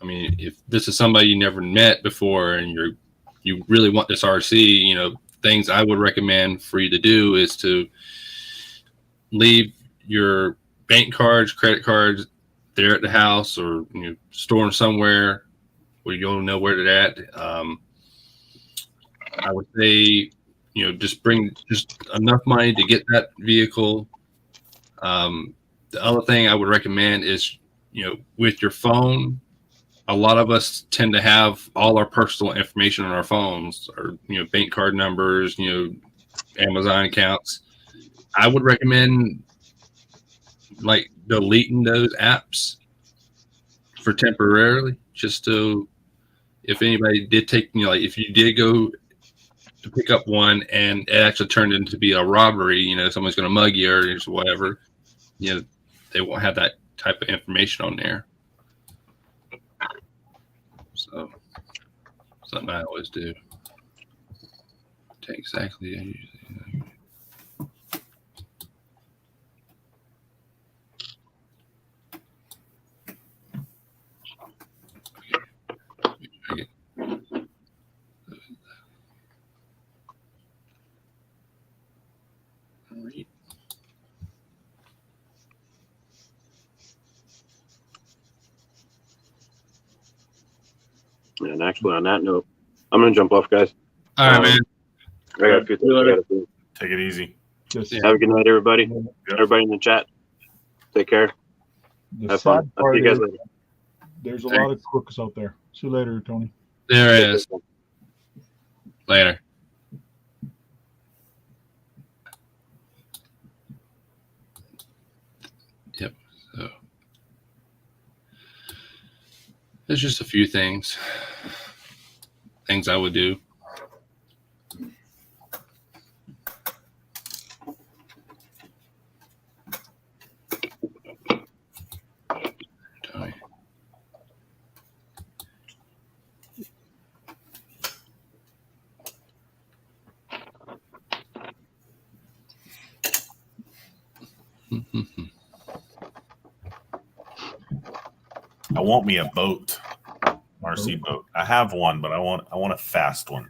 I mean, if this is somebody you never met before and you really want this RC, things I would recommend for you to do is to leave your bank cards, credit cards there at the house, or store them somewhere where you'll know where they're at. I would say, just bring just enough money to get that vehicle. The other thing I would recommend is, with your phone, a lot of us tend to have all our personal information on our phones, or, bank card numbers, Amazon accounts. I would recommend like deleting those apps for temporarily, just to, if anybody did take, like if you did go to pick up one and it actually turned into be a robbery, someone's going to mug you or whatever, they won't have that type of information on there. So something I always do. Take exactly. And actually, on that note, I'm gonna jump off, guys. All right, man. I got a few things I gotta do. Take it easy. Just Have a good night, everybody. Everybody in the chat, take care. the Have sad fun. I'll part see you guys is later. there's a lot of crooks out there. See you later, Tony. There it is. Later. Yep. So there's just a few things I would do. Tony. I want me a boat, RC boat. I have one, but I want a fast one.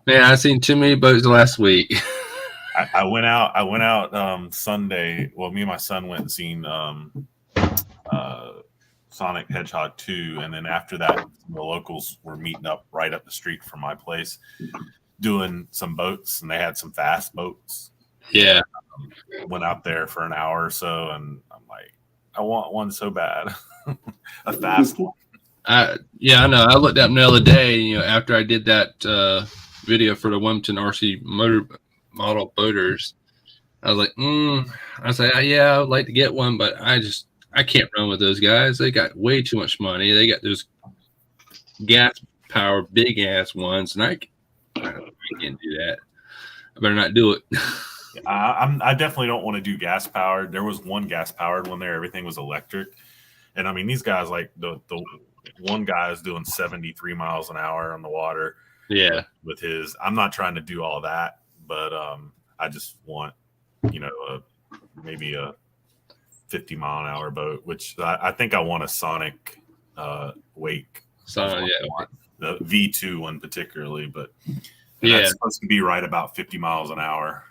Man, I've seen too many boats last week. I went out Sunday. Well, me and my son went and seen Sonic Hedgehog 2, and then after that, the locals were meeting up right up the street from my place, doing some boats, and they had some fast boats. Yeah. Went out there for an hour or so, and I'm like, I want one so bad, a fast one. Yeah, I know. I looked up the other day, after I did that video for the Wilmington RC model boaters. I was like, I was like, yeah, I would like to get one, but I can't run with those guys. They got way too much money. They got those gas powered big ass ones, and I can't do that. I better not do it. I definitely don't want to do gas powered. There was one gas powered one there. Everything was electric. And I mean, these guys, like the one guy is doing 73 miles an hour on the water. Yeah. With his, I'm not trying to do all that, but I just want, maybe a 50 mile an hour boat, which I think I want a Sonic Wake. So yeah. The V2 one particularly, but yeah, that's supposed to be right about 50 miles an hour.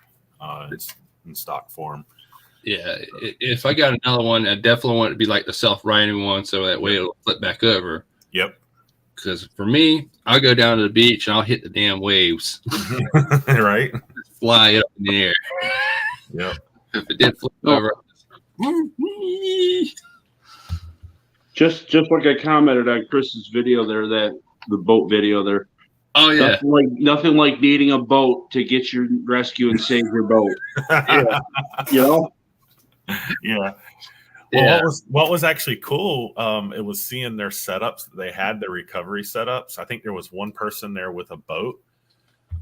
It's in stock form. Yeah, if I got another one, I definitely want it to be like the self-riding one, so that way it'll flip back over. Yep. Because for me, I'll go down to the beach and I'll hit the damn waves. Right? Fly it up in the air. Yep. If it did flip over. Just like I commented on Chris's video there, the boat video there. Oh yeah. Nothing like needing a boat to get your rescue and save your boat. Yeah. Yeah. Well, what was actually cool, it was seeing their setups. They had the recovery setups. I think there was one person there with a boat,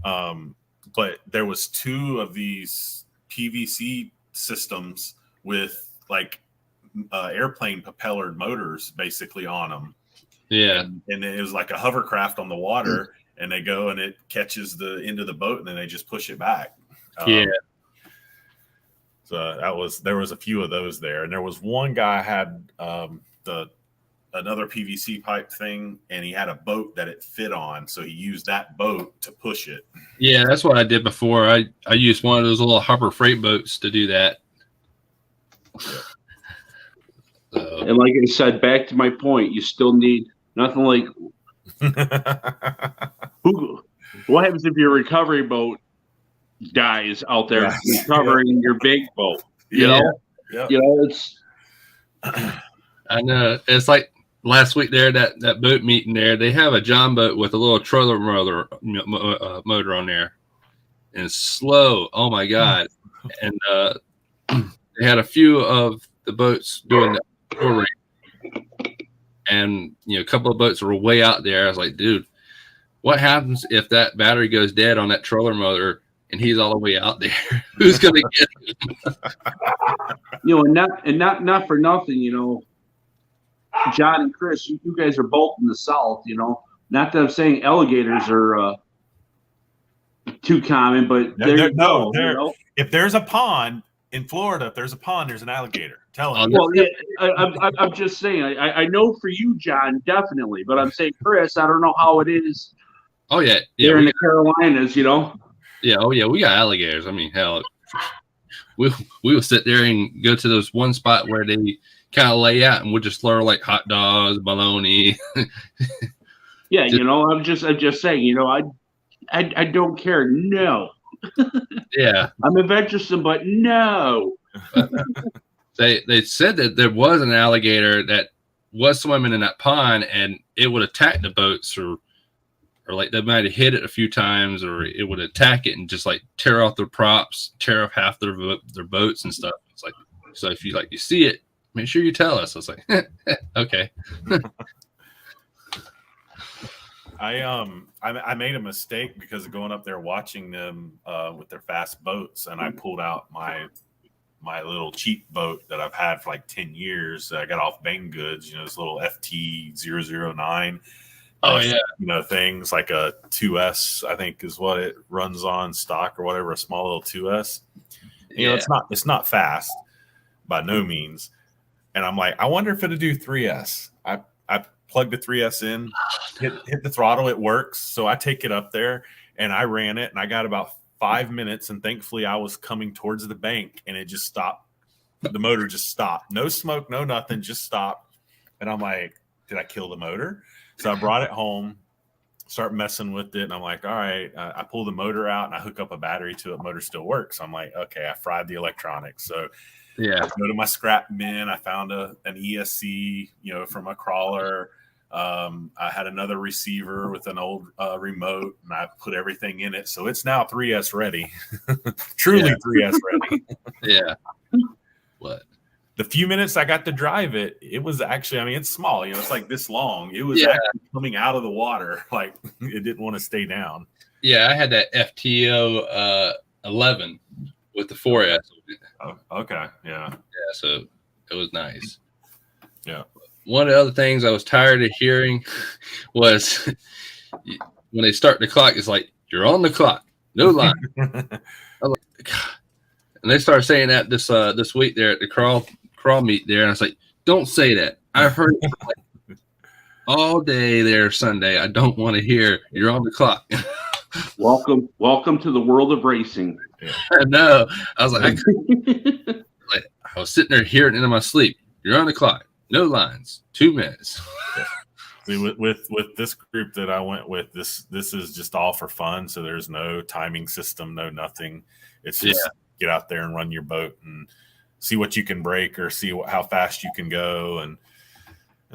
but there was two of these PVC systems with like airplane propellered motors basically on them. Yeah. And it was like a hovercraft on the water, and they go and it catches the end of the boat, and then they just push it back. Yeah. So there was a few of those there, and there was one guy had another PVC pipe thing, and he had a boat that it fit on, so he used that boat to push it. Yeah, that's what I did before. I used one of those little Harbor Freight boats to do that. And like I said, back to my point, you still need nothing like what happens if your recovery boat dies out there recovering your big boat? You know, it's. I know. It's like last week there, that boat meeting there. They have a John boat with a little trailer motor on there, and it's slow. Oh my god! And they had a few of the boats doing that, and a couple of boats were way out there. I was like, dude, what happens if that battery goes dead on that trailer motor and he's all the way out there? Who's going to get him? And not for nothing, John and Chris, you guys are both in the South, not that I'm saying alligators are too common, but if there's a pond in Florida, if there's a pond, there's an alligator. Tell him. Well, yeah, I'm just saying, I know for you, John, definitely, but I'm saying, Chris, I don't know how it is. Oh yeah, here in the Carolinas, Yeah, oh yeah, we got alligators. I mean, hell, we will sit there and go to those one spot where they kind of lay out, and we'll just slur like hot dogs, bologna. Yeah, I'm just saying, I don't care. No. Yeah, I'm adventuresome, but no. They said that there was an alligator that was swimming in that pond, and it would attack the boats, or like they might have hit it a few times, or it would attack it and just like tear off their props, tear off half their boats and stuff. It's like, so if you see it, make sure you tell us. I was like, okay. I made a mistake because of going up there watching them with their fast boats, and I pulled out my little cheap boat that I've had for like 10 years. I got off Banggood's, this little FT009. Oh yeah. Things like a 2S, I think is what it runs on stock or whatever, a small little 2S. It's not fast by no means. And I'm like, I wonder if it'll do 3S. I plugged the 3S in, hit the throttle, it works. So I take it up there and I ran it, and I got about 5 minutes, and thankfully I was coming towards the bank, and it just stopped. The motor just stopped. No smoke, no nothing, just stopped. And I'm like, did I kill the motor? So I brought it home, start messing with it, and I'm like, all right. I pull the motor out and I hook up a battery to it. Motor still works. I'm like, okay, I fried the electronics. So yeah, I go to my scrap bin. I found an ESC, from a crawler. I had another receiver with an old remote, and I put everything in it. So it's now 3S ready. Truly 3S ready. Yeah. What? The few minutes I got to drive it, it was actually, it's small, it's like this long. It was actually coming out of the water. Like it didn't want to stay down. Yeah. I had that FTO 11 with the 4S. Oh, okay. Yeah. Yeah. So it was nice. Yeah. One of the other things I was tired of hearing was when they start the clock, it's like, you're on the clock, no line. I was like, God. And they started saying that this week there at the crawl meet there, and I was like, don't say that. I heard it for like all day there Sunday. I don't want to hear you're on the clock. Welcome to the world of racing. I know. I was like, I was sitting there hearing it in my sleep. You're on the clock. No lines. 2 minutes. See, with this group that I went with, this is just all for fun. So there's no timing system, no nothing. It's just get out there and run your boat and see what you can break, or see how fast you can go, and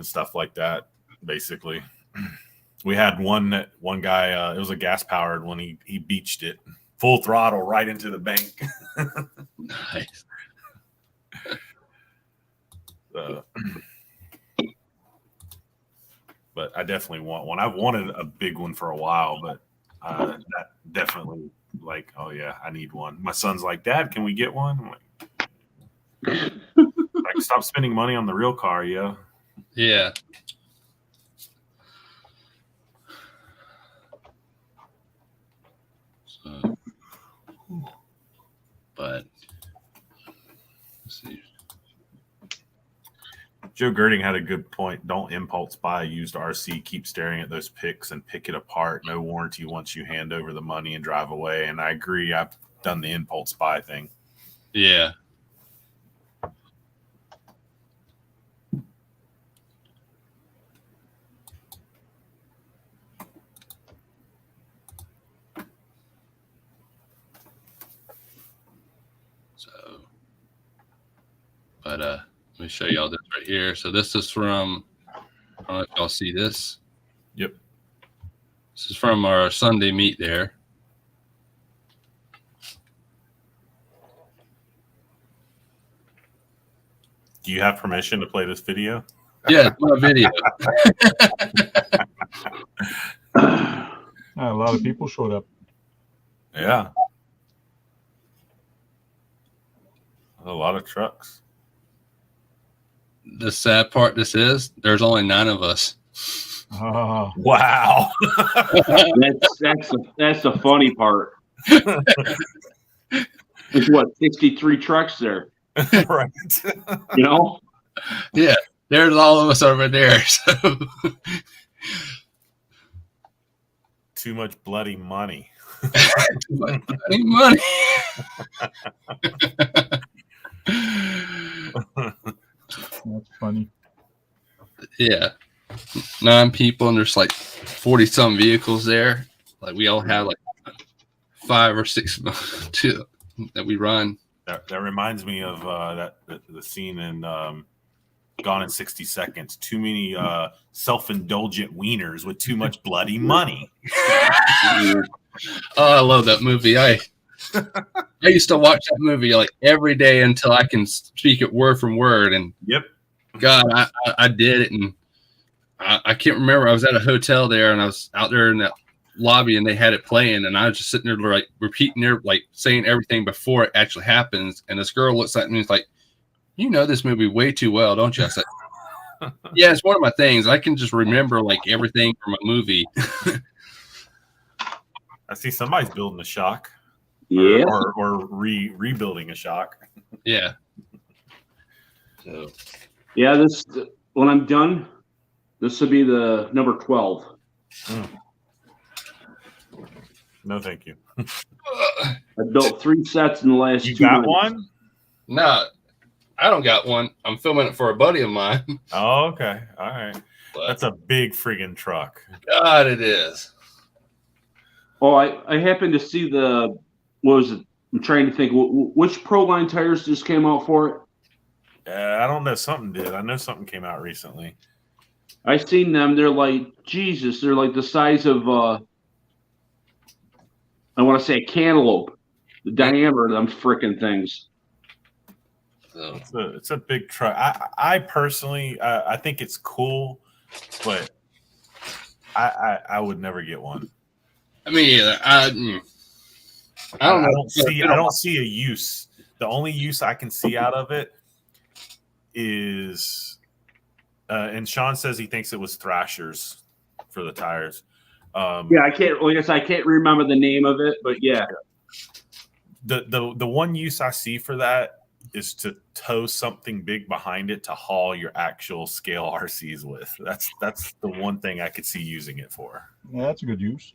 stuff like that. Basically, we had one guy. It was a gas powered one. He beached it full throttle right into the bank. Nice. But I definitely want one. I've wanted a big one for a while, but that definitely, like, oh yeah, I need one. My son's like, Dad, can we get one? I'm like, stop spending money on the real car, yo. Yeah. So, but Joe Girding had a good point. Don't impulse buy a used RC. Keep staring at those pics and pick it apart. No warranty once you hand over the money and drive away. And I agree. I've done the impulse buy thing. Yeah. But let me show y'all this right here. So this is from, I don't know if y'all see this. Yep. This is from our Sunday meet there. Do you have permission to play this video? Yeah, it's my video. A lot of people showed up. Yeah. A lot of trucks. The sad part there's only 9 of us. Oh, Wow. That's the funny part. There's what, 63 trucks there, Right. you know? Yeah, there's all of us over there. So Too much bloody money. money. that's funny. Yeah, 9 people, and there's like 40 some vehicles there. Like we all have like 5 or 6 that we run. That reminds me of the scene in Gone in 60 Seconds. Too many self-indulgent wieners with too much bloody money. Oh, I love that movie. I used to watch that movie like every day until I can speak it word from word. And Yep. God, I did it, and I can't remember. I was at a hotel there, and I was out there in that lobby, and they had it playing, and I was just sitting there like repeating their like saying everything before it actually happens. And this girl looks at me and is like, "You know this movie way too well, don't you?" I said, "Yeah, it's one of my things. I can just remember like everything from a movie." I see somebody's building a shock. Yeah. Or rebuilding a shock. Yeah. So Yeah, this when I'm done, this will be the number 12. No, thank you. I built 3 sets in the last You 2 got months. one? no, I don't got one. I'm filming it for a buddy of mine. Oh, okay. All right. But That's a big friggin' truck. God, it is. Oh, I happened to see what was it? I'm trying to think. Which Pro Line tires just came out for it? I don't know. Something did. I know something came out recently. I seen them. They're like, Jesus, they're like the size of, I want to say a cantaloupe. The diameter of them frickin' things. So It's a big truck. I personally, I think it's cool, but I would never get one. I mean, I don't know. I don't see a use. The only use I can see out of it is, and Sean says he thinks it was Thrashers for the tires. Yeah, I can't remember the name of it, but yeah. The one use I see for that is to tow something big behind it to haul your actual scale RCs with. That's the one thing I could see using it for. Yeah, that's a good use.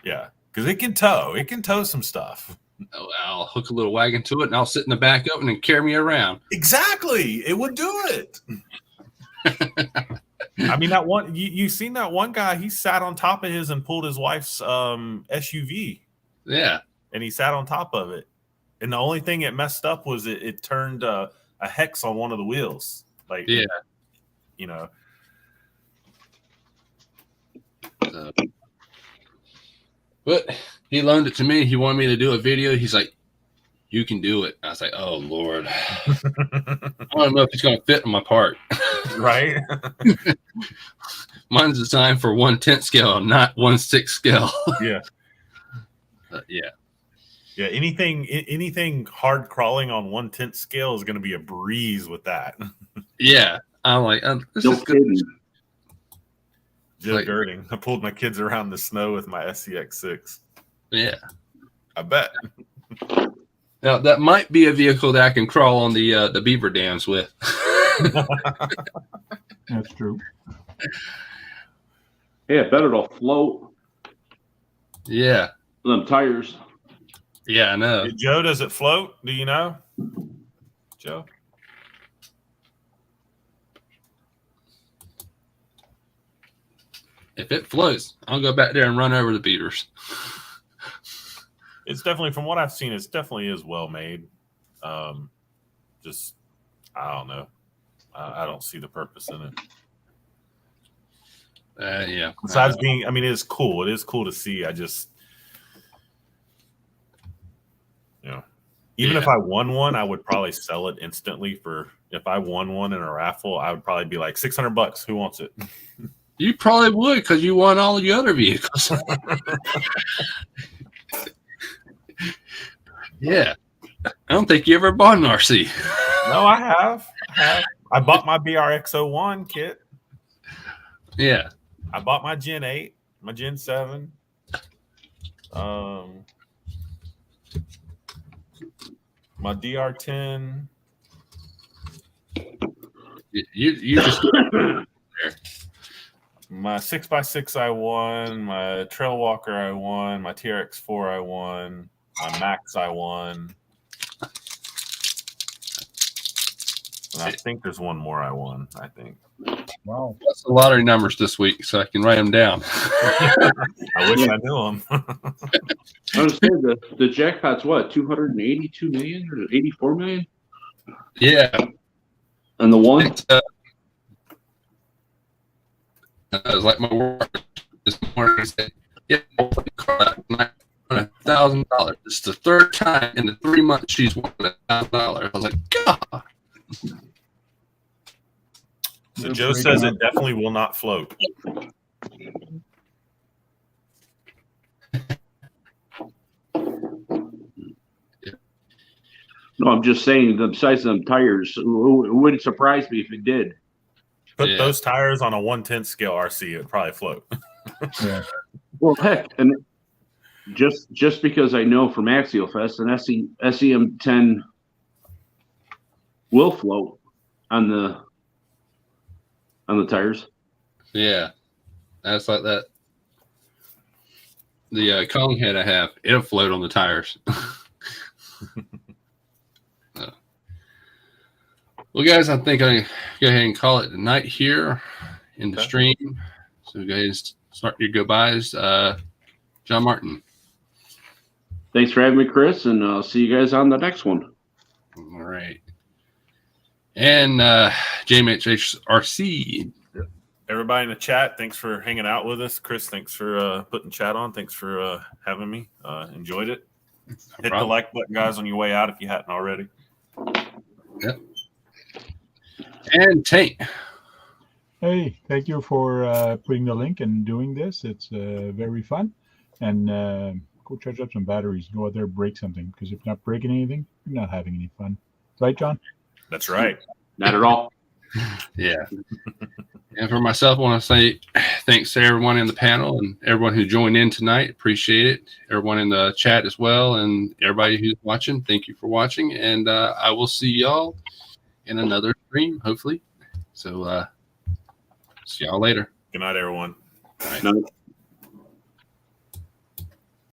Yeah, because it can tow some stuff. I'll hook a little wagon to it, and I'll sit in the back of it and carry me around. Exactly, it would do it. I mean, that one you seen that one guy? He sat on top of his and pulled his wife's SUV. Yeah, And he sat on top of it. And the only thing it messed up was it turned a hex on one of the wheels. Like, yeah. you know. But he loaned it to me. He wanted me to do a video. He's like, "You can do it." I was like, "Oh Lord, I don't know if it's going to fit in my part." Right? Mine's designed for 1/10 scale, not 1/6 scale. Yeah. Yeah. Yeah. Anything hard crawling on 1/10 scale is going to be a breeze with that. Yeah. I'm like, this No is good. kidding. Joe Like- Girding. I pulled my kids around the snow with my SCX6. Yeah. I bet. Now that might be a vehicle that I can crawl on the beaver dams with. That's true. Yeah, I bet it'll float Yeah. them tires. Yeah, I know. Hey, Joe, does it float? Do you know? Joe? If it floats, I'll go back there and run over the beaters. It's definitely, from what I've seen, it's definitely is well made. Just, I don't know. I don't see the purpose in it. Yeah. Besides being, I mean, it is cool. It is cool to see. I just, you know, even if I won one, I would probably sell it instantly for, if I won one in a raffle, I would probably be like $600. Who wants it? You probably would because you won all the other vehicles. Yeah. I don't think you ever bought an RC. No, I have. I bought my BRX01 kit. Yeah. I bought my Gen 8, my Gen 7. My DR10. You just My 6x6 I won, my Trail Walker I won, my TRX4 I won, my Max I won. And I think there's one more I won, I think. Wow. That's the lottery numbers this week, so I can write them down. I wish I knew them. I understand the jackpot's what, 282 million or 84 million? Yeah. And the one? It was like my work this morning. Said, "Yeah, $1,000. It's the third time in the 3 months she's won $1,000." I was like, God. So Joe says it definitely will not float. No, I'm just saying the size of them tires. It wouldn't surprise me if it did. Put those tires on a 1/10 scale RC, it would probably float. Yeah. Well, heck, and just because I know from Axial Fest, an SEM10 will float on the tires. Yeah. That's like that. The Kong head I have, it'll float on the tires. Well, guys, I think I go ahead and call it a night here in the stream. So, guys, start your goodbyes. John Martin. Thanks for having me, Chris, and I'll see you guys on the next one. All right. And JMHRC. Everybody in the chat, thanks for hanging out with us. Chris, thanks for putting chat on. Thanks for having me. Enjoyed it. Hit the like button, guys, on your way out if you hadn't already. Yep. And Tank. Hey, thank you for putting the link and doing this. It's very fun. And go charge up some batteries. Go out there, break something. Because if you're not breaking anything, you're not having any fun. Right, John? That's right. Not at all. Yeah. And for myself, I want to say thanks to everyone in the panel and everyone who joined in tonight. Appreciate it. Everyone in the chat as well. And everybody who's watching, thank you for watching. And I will see y'all in another stream, hopefully. So, see y'all later. Good night, everyone. All right. No.